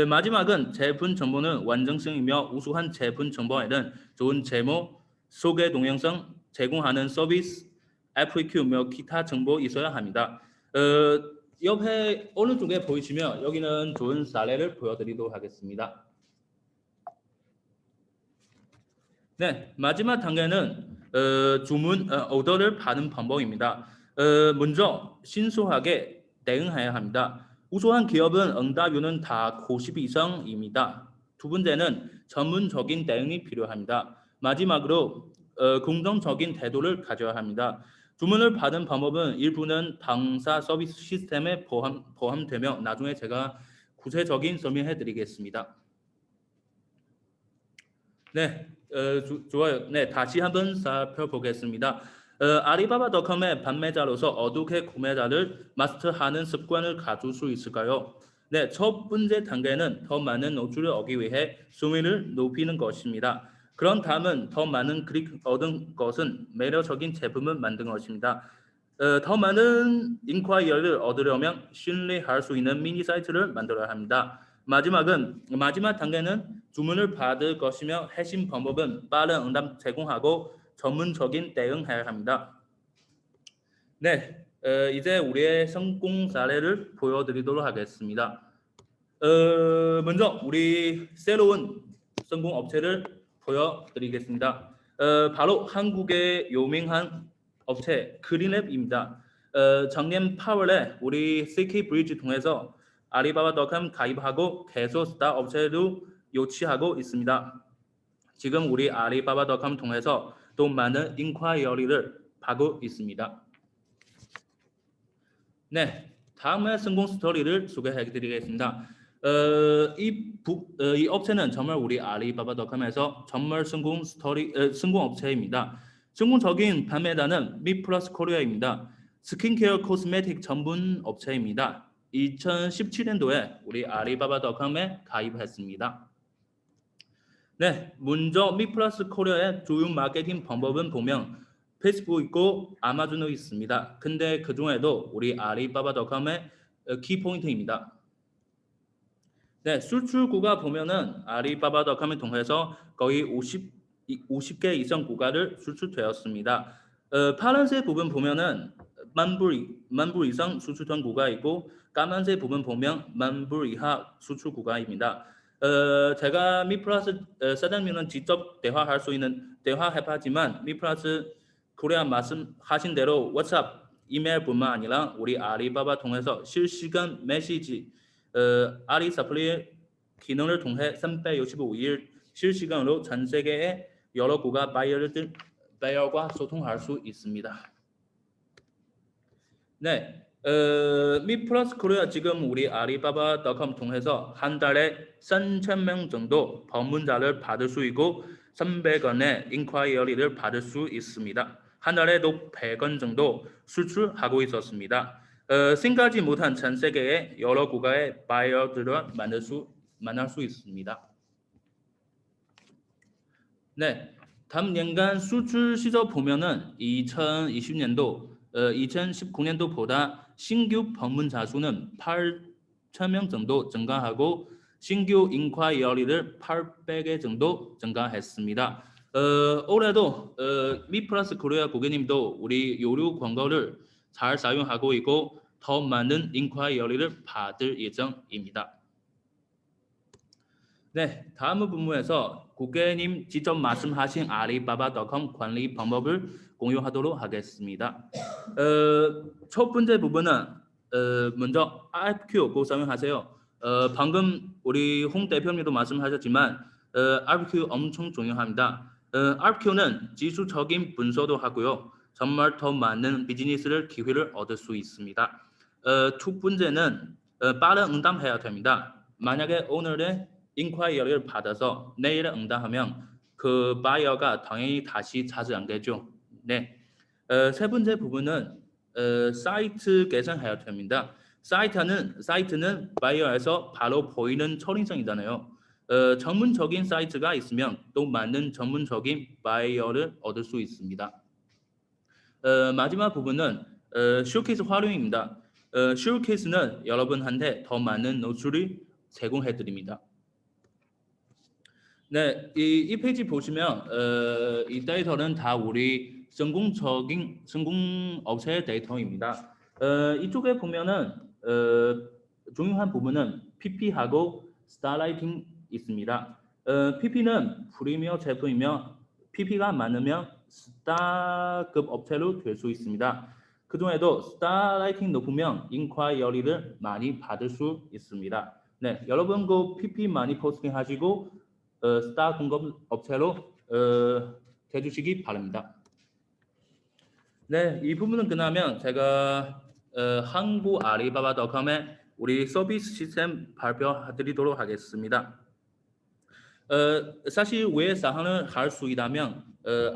마지막은 제품 정보는 완전성이며 우수한 제품 정보에는 좋은 제목, 소개 동영상, 제공하는 서비스, FAQ며 기타 정보 있어야 합니다. 옆에 어느 쪽에 보이시면 여기는 좋은 사례를 보여드리도록 하겠습니다. 네, 마지막 단계는 오더를 받는 방법입니다. 먼저 신속하게 대응해야 합니다. 우수한 기업은 응답률은 다 90 이상입니다. 두 번째는 전문적인 대응이 필요합니다. 마지막으로 긍정적인 태도를 가져야 합니다. 주문을 받은 방법은 일부는 당사 서비스 시스템에 포함되며 나중에 제가 구체적인 설명해 드리겠습니다. 네, 좋아요. 네, 다시 한번 살펴보겠습니다. 아리바바닷컴의 판매자로서 어떻게 구매자를 마스터하는 습관을 가질 수 있을까요? 네, 첫 번째 단계는 더 많은 노출을 얻기 위해 수위를 높이는 것입니다. 그런 다음은 더 많은 클릭 얻은 것은 매력적인 제품을 만든 것입니다. 더 많은 인콰이어를 얻으려면 신뢰할 수 있는 미니 사이트를 만들어야 합니다. 마지막 단계는 주문을 받을 것이며 핵심 방법은 빠른 응답 제공하고 전문적인 대응해야 합니다. 네, 이제 우리의 성공 사례를 보여드리도록 하겠습니다. 먼저 우리 새로운 성공 업체를 보여드리겠습니다. 바로 한국의 유명한 업체 그린랩입니다. 작년 8월에 우리 CK 브리지 통해서 아리바바닷컴 가입하고 계속 스타 업체로 유치하고 있습니다. 지금 우리 아리바바닷컴 통해서 또 많은 인콰이어리를 받고 있습니다. 네, 다음에 성공 스토리를 소개해드리겠습니다. 이 업체는 정말 우리 아리바바닷컴에서 정말 성공 업체입니다. 성공적인 판매자는 미플러스 코리아입니다. 스킨케어 코스메틱 전문 업체입니다. 2017년도에 우리 아리바바닷컴에 가입했습니다. 네, 먼저 미플러스 코리아의 주요 마케팅 방법은 보면 페이스북 있고 아마존도 있습니다. 근데 그 중에도 우리 아리바바닷컴의 키포인트입니다. 네, 수출국가 보면은 아리바바닷컴을 통해서 거의 50개 이상 국가를 수출되었습니다. 파란색 부분 보면은 만 불 이상 수출된 국가 있고 까만색 부분 보면 만 불 이하 수출 국가입니다. 제가 미플러스 사장님은 직접 대화할 수 있는 대화해봤지만 미플러스 코리아 말씀하신 대로 WhatsApp, 이메일뿐만 아니라 우리 아리바바 통해서 실시간 메시지 아리 서플리 기능을 통해 365일 실시간으로 전 세계의 여러 국가 바이어를 바이어과 소통할 수 있습니다. 네, 미플러스 코리아 지금 우리 알리바바닷컴 통해서 한 달에 3,000명 정도 방문자를 받을 수 있고 300원의 인콰이어리를 받을 수 있습니다. 한 달에도 100원 정도 수출하고 있었습니다. 생각지 못한 전 세계의 여러 국가의 바이어들을 만날 수 있습니다. 네, 다음 년간 수출 시조 보면은 2020년도, 2019년도보다 신규 방문자 수는 8,000명 정도 증가하고 신규 인콰이어리를 800개 정도 증가했습니다. 올해도 미플러스 코리아 고객님도 우리 요류 광고를 잘 사용하고 있고 더 많은 인콰이어리를 받을 예정입니다. 네, 다음 부분에서 고객님 직접 말씀하신 알리바바닷컴 관리 방법을 공유하도록 하겠습니다. 첫 번째 부분은 먼저 RFQ 사용하세요. 방금 우리 홍 대표님도 말씀하셨지만 RFQ 엄청 중요합니다. RFQ는 지수적인 분석도 하고요. 정말 더 많은 비즈니스를 기회를 얻을 수 있습니다. 두 번째는 빠른 응답해야 됩니다. 만약에 오늘의 인콰이어리를 받아서 내일 응답하면 그 바이어가 당연히 다시 찾지 않겠죠. 네. 세 번째 부분은 사이트 개선해야 됩니다. 사이트는 바이어에서 바로 보이는 처리성이잖아요. 전문적인 사이트가 있으면 또 많은 전문적인 바이어를 얻을 수 있습니다. 마지막 부분은 쇼케이스 활용입니다. 쇼케이스는 여러분한테 더 많은 노출을 제공해 드립니다. 네, 이 페이지 보시면 이 데이터는 다 우리 성공 업체의 데이터입니다. 이쪽에 보면은 중요한 부분은 PP하고 스타라이팅 있습니다. PP는 프리미어 제품이며 PP가 많으면 스타급 업체로 될 수 있습니다. 그 중에도 스타라이팅 높으면 인콰이어리를 많이 받을 수 있습니다. 네, 여러분 그 PP 많이 포스팅 하시고 스타 공급 업체로 해주시기 바랍니다. 네, 이 부분은 끝나면 제가 한국 알리바바닷컴의 우리 서비스 시스템 발표드리도록 하겠습니다. 사실 외 사항을 할 수 있다면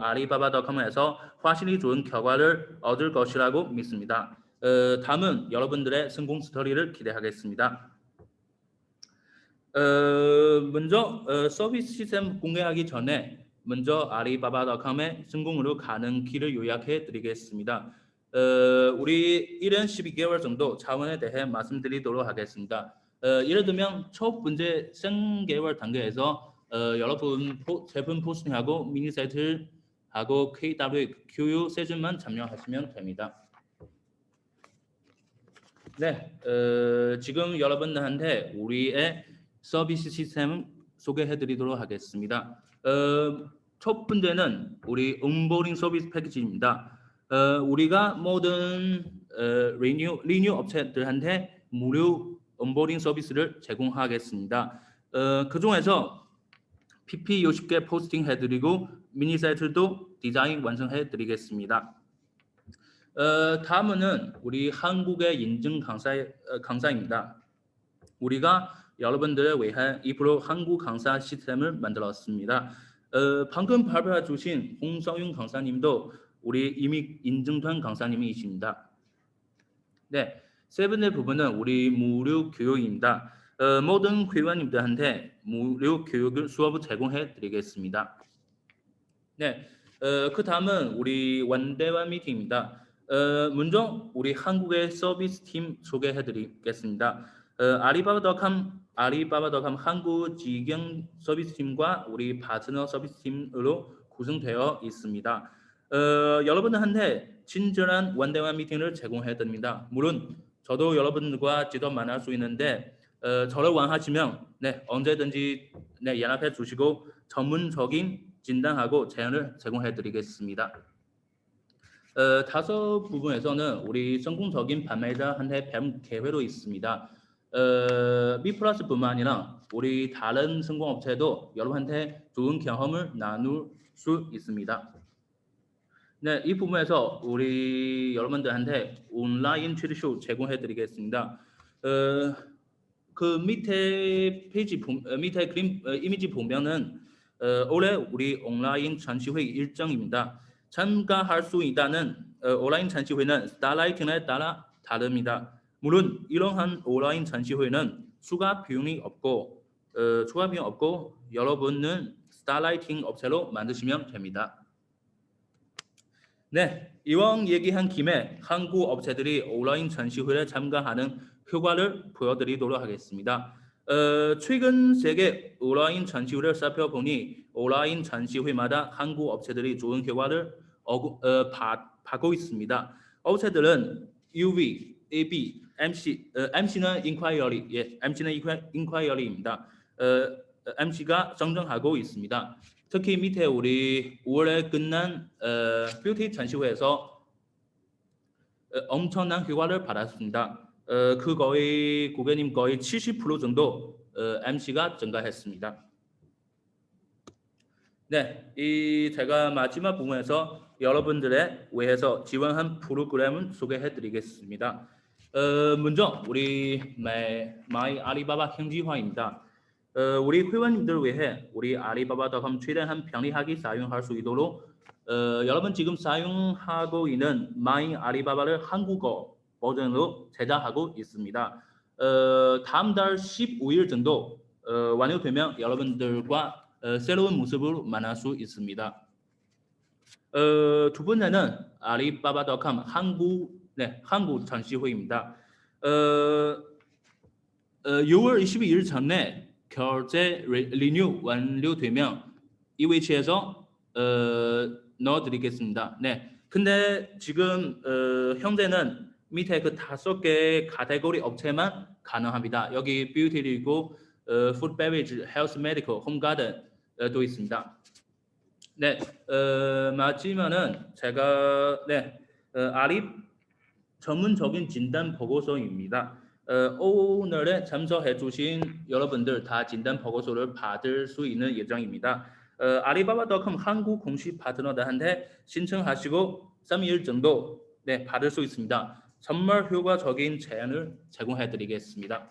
알리바바닷컴에서 훨씬 좋은 결과를 얻을 것이라고 믿습니다. 다음은 여러분들의 성공 스토리를 기대하겠습니다. 먼저 서비스 시스템 공개하기 전에 먼저 알리바바닷컴의 성공으로 가는 길을 요약해 드리겠습니다. 우리 1년 12개월 정도 차원에 대해 말씀드리도록 하겠습니다. 예를 들면 첫 번째 3개월 단계에서 여러분 제품 포스팅하고 미니 사이트하고 KWQU 세션만 참여하시면 됩니다. 네, 지금 여러분들한테 우리의 서비스 시스템을 소개해드리도록 하겠습니다. 첫 번째는 우리 온보딩 서비스 패키지입니다. 우리가 모든 리뉴 업체들한테 무료 온보딩 서비스를 제공하겠습니다. 그 중에서 PP 60개 포스팅 해드리고 미니 사이트도 디자인 완성해드리겠습니다. 다음은 우리 한국의 인증 강사입니다. 우리가 여러분들을 위해 입으로 한국 강사 시스템을 만들었습니다. 방금 발표해 주신 홍성윤 강사님도 우리 이미 인증된 강사님이십니다. 네, 세 번째 부분은 우리 무료 교육입니다. 모든 회원님들한테 무료 교육을 수업을 제공해 드리겠습니다. 네, 그 다음은 우리 원대원 미팅입니다. 먼저 우리 한국의 서비스 팀 소개해 드리겠습니다. 알리바바닷컴 한국 직영 서비스 팀과 우리 파트너 서비스 팀으로 구성되어 있습니다. 여러분들한테 친절한 원대원 미팅을 제공해 드립니다. 물론 저도 여러분들과 직접 만날 수 있는데 저를 원하시면 네, 언제든지 네, 연락해 주시고 전문적인 진단하고 제안을 제공해 드리겠습니다. 다섯 부분에서는 우리 성공적인 판매자한테 뱀 계획도 있습니다. 미플러스뿐만 아니라 우리 다른 성공업체도 여러분한테 좋은 경험을 나눌 수 있습니다. 네, 이 부분에서 우리 여러분들한테 온라인 튜토리얼 제공해드리겠습니다. 그 밑에 밑에 그림 이미지 보면은 올해 우리 온라인 전시회 일정입니다. 참가할 수 있다는 온라인 전시회는 스타라이팅에 따라 다릅니다. 물론 이러한 온라인 전시회는 추가 비용이 없고 여러분은 스타라이팅 업체로 만드시면 됩니다. 네, 이왕 얘기한 김에 한국 업체들이 온라인 전시회에 참가하는 효과를 보여드리도록 하겠습니다. 최근 세계 온라인 전시회를 살펴보니 온라인 전시회마다 한국 업체들이 좋은 효과를 받고 있습니다. 업체들은 UV, AB, MC는 인콰이어리, MC는 인콰이어리입니다. MC가 성장하고 있습니다. 특히 밑에 우리 5월에 끝난 뷰티 전시회에서 엄청난 효과를 받았습니다. 그 거의 고객님 거의 70% 정도 MC가 증가했습니다. 네, 이 제가 마지막 부분에서 여러분들의 위해서 지원한 프로그램을 소개해드리겠습니다. 먼저 우리 마이 알리바바 현지화입니다. 우리 회원님들 위해 우리 알리바바닷컴 최대한 편리하게 사용할 수 있도록 여러분 지금 사용하고 있는 마이 알리바바를 한국어 버전으로 제작하고 있습니다. 다음 달 15일 정도 완료되면 여러분들과 새로운 모습으로 만날 수 있습니다. 두 번째는 알리바바닷컴 한국 전시회입니다. 6월 22일 전에 결제 리뉴 완료되면 이 위치에서 넣어드리겠습니다. 네, 근데 지금 현재는 밑에 그 5개 카테고리 업체만 가능합니다. 여기 뷰티리고 푸드 베리지, 헬스 메디컬, 홈가든도 있습니다. 네, 마지막은 제가 아립 전문적인 진단 보고서입니다. 오늘에 참석해 주신 여러분들 다 진단 보고서를 받을 수 있는 예정입니다. 알리바바닷컴 한국 공식 파트너들한테 신청하시고 3일 정도 받을 수 있습니다. 정말 효과적인 제안을 제공해 드리겠습니다.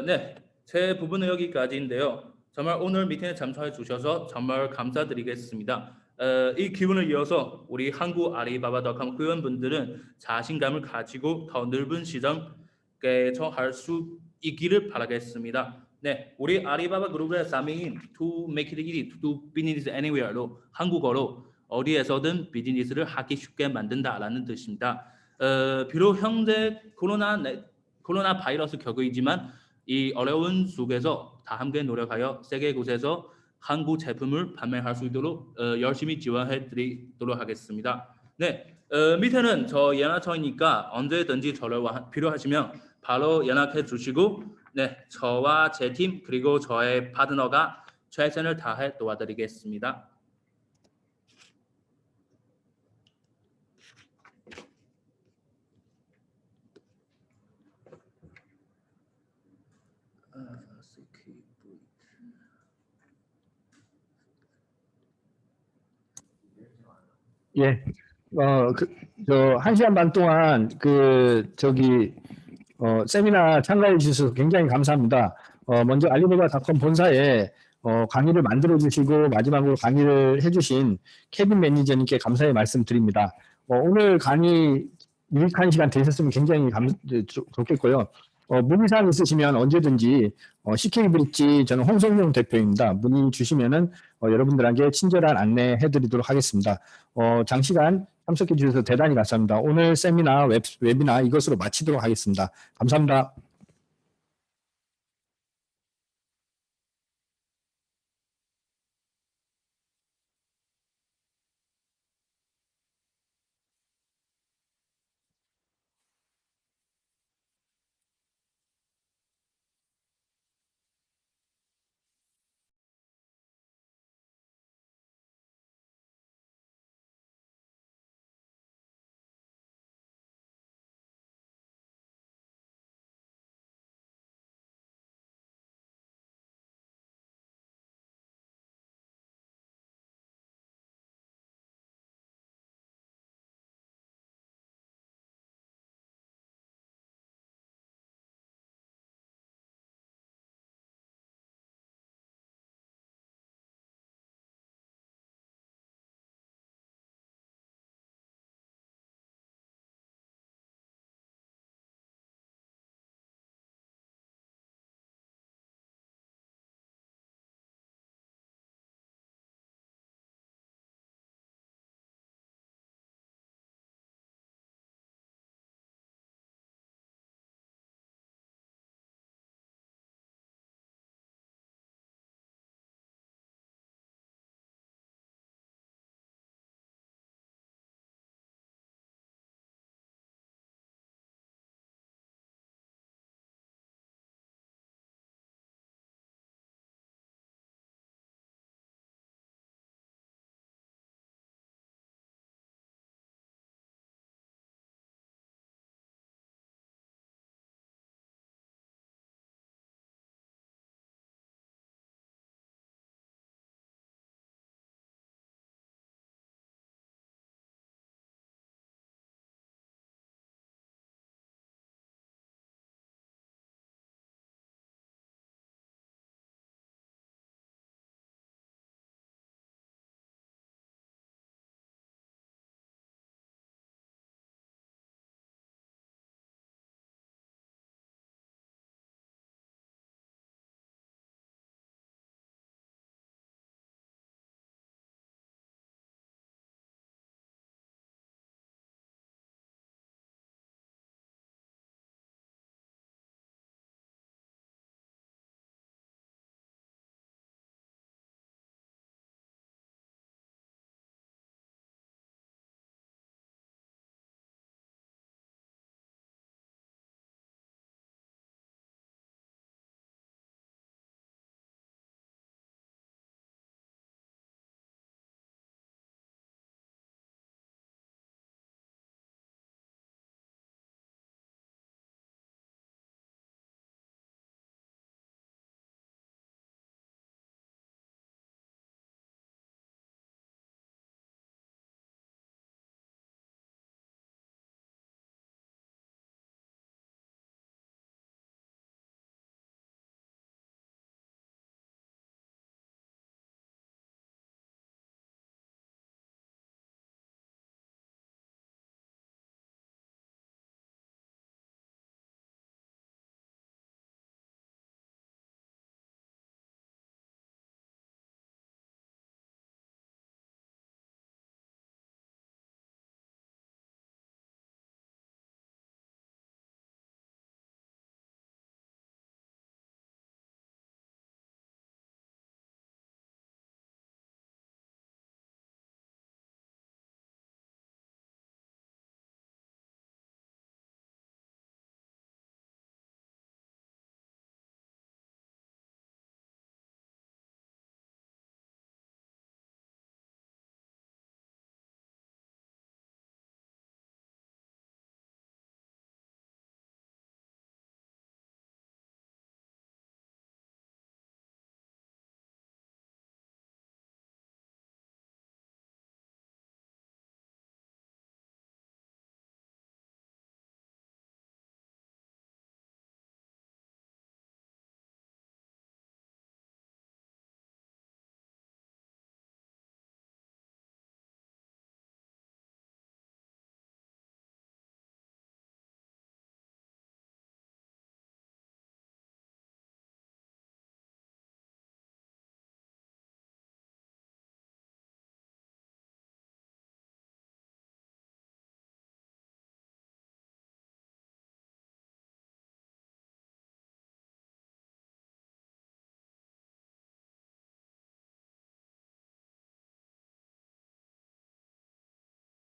네, 제 부분은 여기까지인데요. 정말 오늘 미팅에 참석해 주셔서 정말 감사드리겠습니다. 이 기분을 이어서 우리 한국 알리바바닷컴 회원분들은 자신감을 가지고 더 넓은 시장에 처할 수 있기를 바라겠습니다. 네, 우리 알리바바 그룹의 사명인 To Make It Easy to Do Business Anywhere로 한국어로 어디에서든 비즈니스를 하기 쉽게 만든다라는 뜻입니다. 비록 현재 코로나 바이러스 격이지만 이 어려운 속에서 다 함께 노력하여 세계 곳에서 한국 제품을 판매할 수 있도록 열심히 지원해 드리도록 하겠습니다. 네, 밑에는 저 연락처이니까 언제든지 저를 필요하시면 바로 연락해 주시고 저와 제 팀 그리고 저의 파트너가 최선을 다해 도와드리겠습니다. 예, 저 1시간 반 동안 세미나 참가해 주셔서 굉장히 감사합니다. 먼저 알리바바닷컴 본사에 강의를 만들어 주시고 마지막으로 강의를 해주신 케빈 매니저님께 감사의 말씀드립니다. 오늘 강의 유익한 시간 되셨으면 굉장히 좋겠고요. 문의사항 있으시면 언제든지 CK 브릿지 저는 홍성용 대표입니다. 문의 주시면은 여러분들에게 친절한 안내해 드리도록 하겠습니다. 장시간 참석해 주셔서 대단히 감사합니다. 오늘 세미나 웨비나 이것으로 마치도록 하겠습니다. 감사합니다.